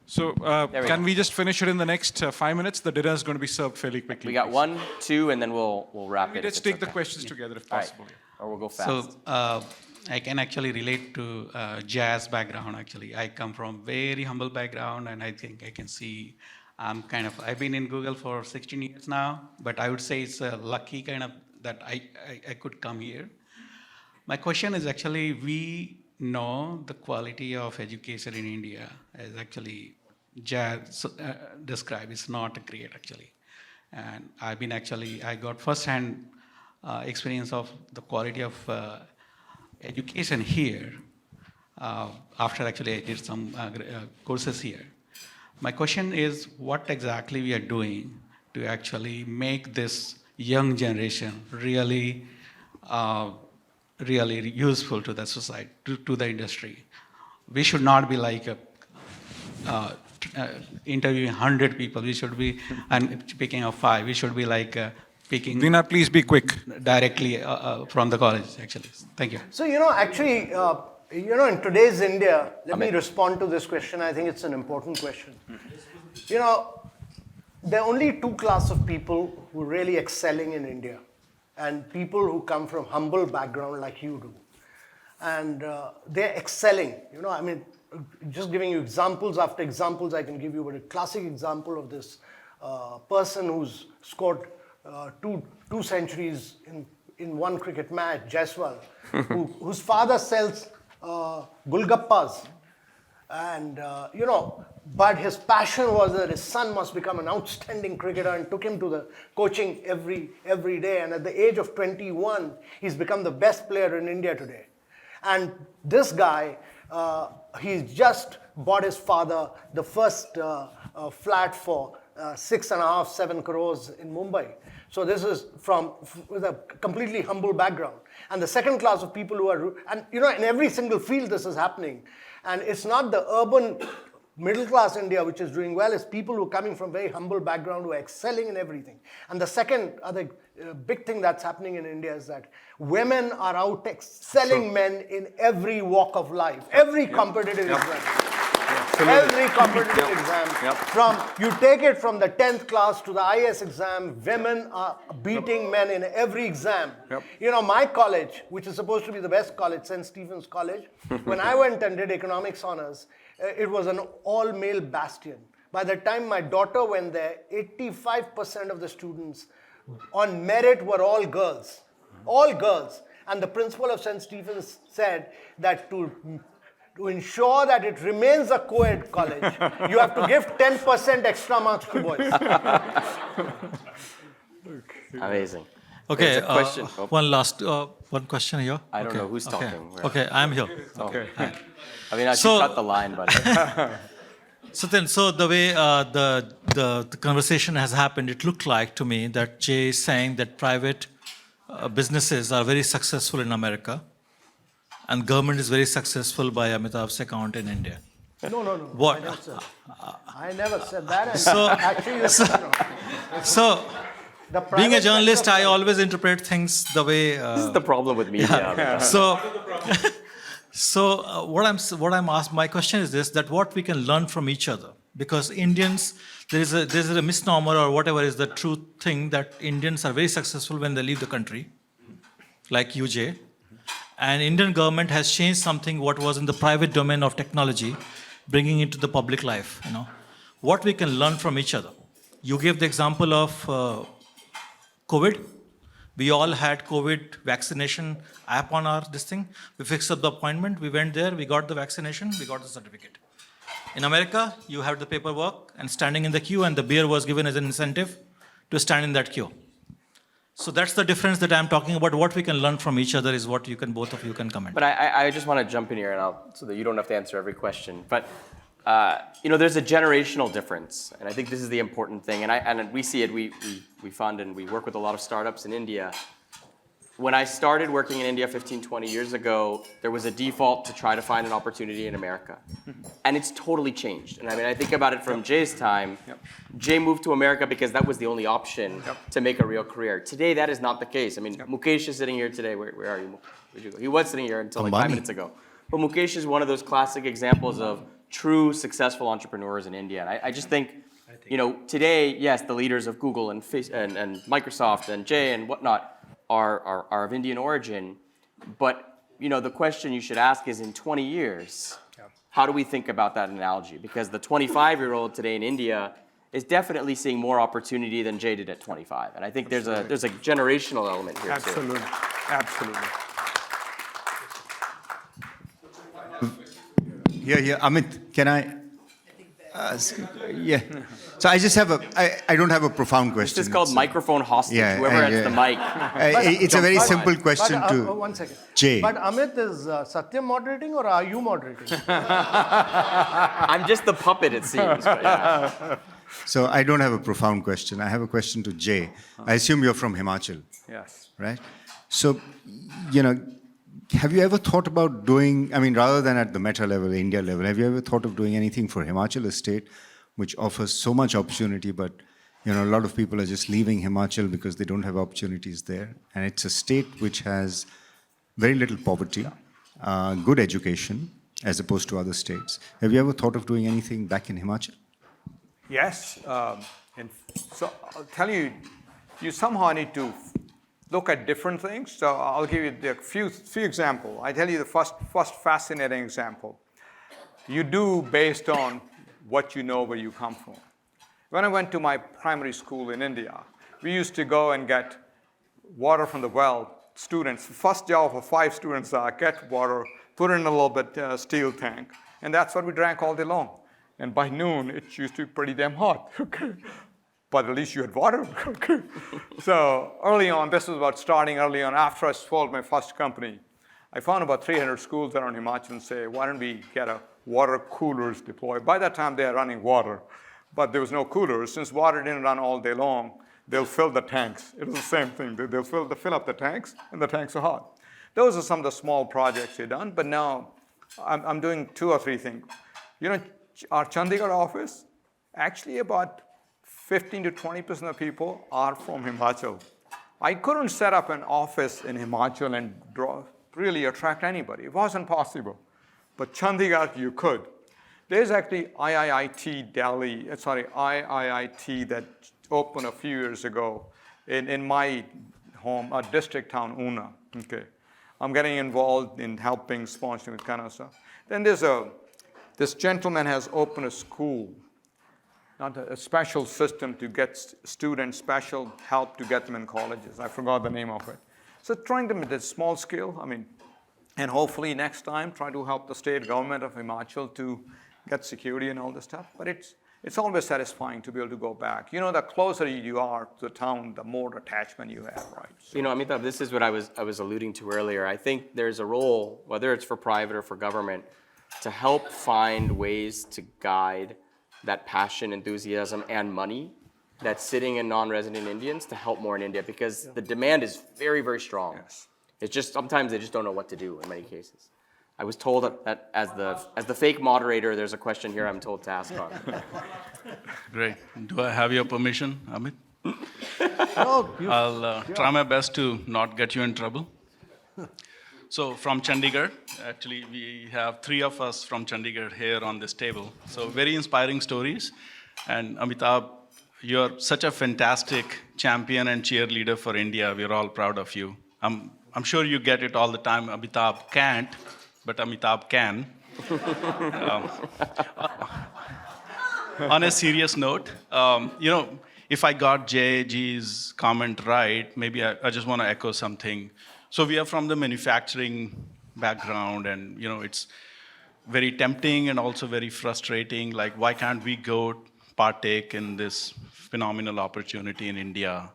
So we can go. we just finish it in the next 5 minutes? The dinner is going to be served fairly quickly. We got please. 1, 2, and then we'll wrap it. Let's if take it's the okay. questions together if All right. possible. Or we'll go fast. so I can actually relate to Jay's background. Actually, I come from very humble background, and I think I can see. I've been in Google for 16 years now, but I would say it's a lucky kind of that I could come here. My question is actually, we know the quality of education in India, as actually Jay described, is not great actually. And I got first-hand experience of the quality of education here after actually I did some courses here. My question is, what exactly we are doing to actually make this young generation really useful to the society, to the industry? We should not be like interviewing 100 people. We should be, and picking up 5, we should be like picking Dina, please be quick. directly from the college, actually. Thank you. So, actually, in today's India, let me respond to this question. I think it's an important question. There are only two classes of people who are really excelling in India, and people who come from humble background like you do. And they're excelling. Just giving you examples after examples I can give you, but a classic example of this person who's scored two centuries in one cricket match, Jaiswal, whose father sells Gulgappas. And, but his passion was that his son must become an outstanding cricketer, and took him to the coaching every day. And at the age of 21, he's become the best player in India today. And this guy, he's just bought his father the first flat for 6.5, 7 crores in Mumbai. So this is with a completely humble background. And the second class of people who are, and in every single field this is happening. And it's not the urban middle class India which is doing well, it's people who are coming from very humble background who are excelling in everything. And the second other big thing that's happening in India is that women are out excelling men in every walk of life, every competitive exam. Every competitive exam, you take it from the 10th class to the IS exam, women are beating men in every exam. My college, which is supposed to be the best college, St. Stephen's College, when I went and did economics honors, it was an all-male bastion. By the time my daughter went there, 85% of the students on merit were all girls. All girls. And the principal of St. Stephen's said that to ensure that it remains a co-ed college, you have to give 10% extra marks to boys. Amazing. Okay, There's a question. one question here. I don't know who's talking. Okay, I'm here. Okay. I mean, I should So- cut the line, but So the way the conversation has happened, it looked like to me that Jay is saying that private businesses are very successful in America, and government is very successful by Amitabh's account in India. No. What? I never said that. And So- actually, So, the being a private journalist, sector- I always interpret things the way. This is the problem with media. So, what I'm asked, my question is this: that what we can learn from each other, because Indians, there's a misnomer or whatever is the true thing that Indians are very successful when they leave the country, like you, Jay, and Indian government has changed something what was in the private domain of technology, bringing it to the public life. What we can learn from each other. You gave the example of COVID. We all had COVID vaccination app on our this thing. We fixed up the appointment. We went there. We got the vaccination. We got the certificate. In America, you have the paperwork and standing in the queue, and the beer was given as an incentive to stand in that queue. So that's the difference that I'm talking about. What we can learn from each other is what both of you can comment. But I just want to jump in here, and so that you don't have to answer every question. But there's a generational difference, and I think this is the important thing. And we see it. We fund and we work with a lot of startups in India. When I started working in India 15, 20 years ago, there was a default to try to find an opportunity in America. And it's totally changed. And I think about it from Jay's time. Jay moved to America because that was the only option to make a real career. Today, that is not the case. Mukesh is sitting here today. Where are you? Where'd you go? He was sitting here until like 5 minutes ago. But Mukesh is one of those classic examples of true successful entrepreneurs in India. And I just think, today, yes, the leaders of Google and Microsoft and Jay and whatnot are of Indian origin, but the question you should ask is in 20 years, how do we think about that analogy? Because the 25-year-old today in India is definitely seeing more opportunity than Jay did at 25, and I think there's a generational element here Absolutely. too. Absolutely. Yeah, Amit, can I? Yeah. So I just have I don't have a profound question. This is called microphone hostage. Yeah, Whoever has the mic. It's a very simple question But, to one second. Jay. But Amit, is Satyam moderating or are you moderating? I'm just the puppet, it seems. But yeah. So I don't have a profound question. I have a question to Jay. I assume you're from Himachal. Yes. Right? So, have you ever thought about doing, rather than at the meta level, India level, have you ever thought of doing anything for Himachal, a state which offers so much opportunity, but a lot of people are just leaving Himachal because they don't have opportunities there. And it's a state which has very little poverty, good education, as opposed to other states. Have you ever thought of doing anything back in Himachal? Yes. So I'll tell you, you somehow need to look at different things. So I'll give you a few examples. I tell you the first fascinating example. You do based on what you know where you come from. When I went to my primary school in India, we used to go and get water from the well. Students, first job for 5 students are get water, put it in a little bit steel tank, and that's what we drank all day long. And by noon, it used to be pretty damn hot. But at least you had water. So early on, this was about starting early on. After I sold my first company, I found about 300 schools around Himachal and say, why don't we get a water coolers deployed? By that time, they are running water, but there was no coolers. Since water didn't run all day long, they'll fill the tanks. It was the same thing. They'll fill up the tanks, and the tanks are hot. Those are some of the small projects we've done, but now I'm doing 2 or 3 things. Our Chandigarh office, actually about 15 to 20% of people are from Himachal. I couldn't set up an office in Himachal and really attract anybody. It wasn't possible. But Chandigarh, you could. There's actually IIT that opened a few years ago in my home, a district town, Una. Okay. I'm getting involved in helping, sponsoring with kind of stuff. Then this gentleman has opened a school, not a special system to get students special help to get them in colleges. I forgot the name of it. So trying them at a small scale, and hopefully next time try to help the state government of Himachal to get security and all this stuff. But it's always satisfying to be able to go back. The closer you are to the town, the more attachment you have, right? So, Amitabh, this is what I was alluding to earlier. I think there's a role, whether it's for private or for government, to help find ways to guide that passion, enthusiasm, and money that's sitting in non-resident Indians to help more in India, because the demand is very, very strong. yes. It's just sometimes they just don't know what to do in many cases. I was told that as the fake moderator, there's a question here I'm told to ask on. Great. Do I have your permission, Amit? No, I'll try my best to not get you in trouble. So from Chandigarh, actually we have 3 of us from Chandigarh here on this table. So very inspiring stories. And Amitabh, you're such a fantastic champion and cheerleader for India. We're all proud of you. I'm sure you get it all the time. Amitabh can't, but Amitabh can. On a serious note, if I got JG's comment right, maybe I just want to echo something. So we are from the manufacturing background, and it's very tempting and also very frustrating. Like, why can't we go partake in this phenomenal opportunity in India?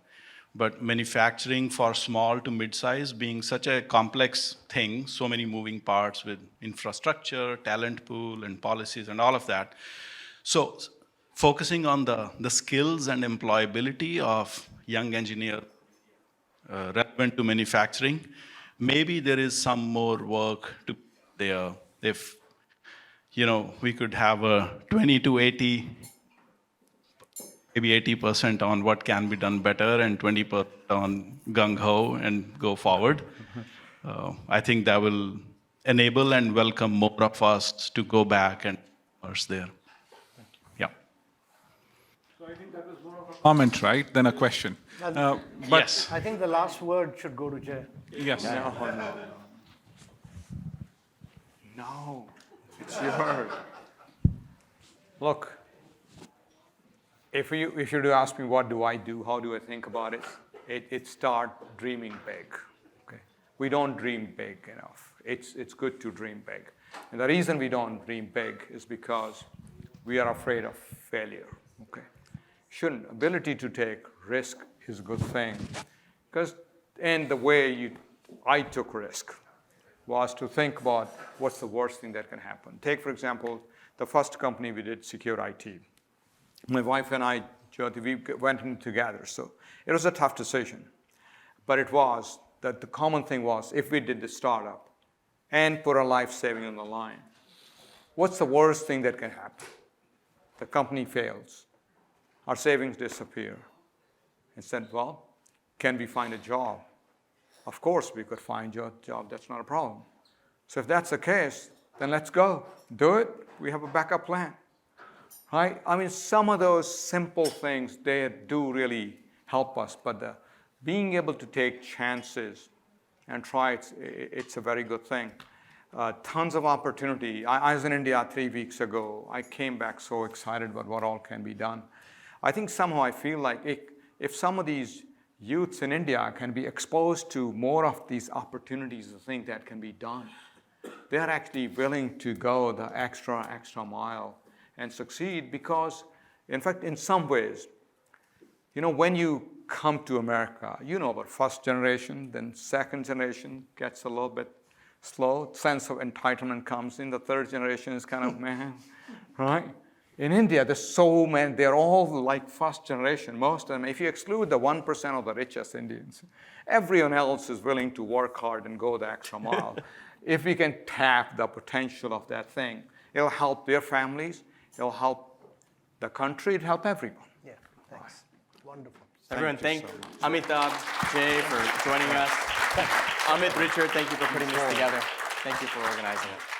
But manufacturing for small to mid-size being such a complex thing, so many moving parts with infrastructure, talent pool, and policies, and all of that. So focusing on the skills and employability of young engineers relevant to manufacturing, maybe there is some more work to there. If we could have a 20 to 80, maybe 80% on what can be done better and 20% on gung-ho and go forward. I think that will enable and welcome more of us to go back and immerse there. Yeah. So I think that was more of a comment, right, than a question. But Yes. I think the last word should go to Jay. yes. No, it's yours. Look, if you do ask me what do I do, how do I think about it, it start dreaming big. Okay, we don't dream big enough. It's good to dream big, and the reason we don't dream big is because we are afraid of failure. Okay, ability to take risk is a good thing, and the way I took risk was to think about what's the worst thing that can happen. Take, for example, the first company we did, Secure IT. My wife and I, Chaudhry, we went in together. So it was a tough decision. But it was that the common thing was, if we did the startup and put our life saving on the line, what's the worst thing that can happen? The company fails. Our savings disappear. And said, well, can we find a job? Of course we could find a job. That's not a problem. So if that's the case, then let's go. Do it. We have a backup plan. Right? I mean, some of those simple things, they do really help us. But being able to take chances and try, it's a very good thing. Tons of opportunity. I was in India 3 weeks ago. I came back so excited about what all can be done. I think somehow I feel like if some of these youths in India can be exposed to more of these opportunities, the things that can be done, they are actually willing to go the extra mile and succeed because, in fact, in some ways, when you come to America, about first generation, then second generation gets a little bit slow, sense of entitlement comes in, the third generation is kind of, man, right? In India, there's so many, they're all like first generation, most of them. If you exclude the 1% of the richest Indians, everyone else is willing to work hard and go the extra mile. If we can tap the potential of that thing, it'll help their families, it'll help the country, it'll help everyone. Yeah, thanks. Wonderful. Everyone, thank Amitabh, Jay for joining us. Amit, Richard, thank you for putting this together. Thank you for organizing it.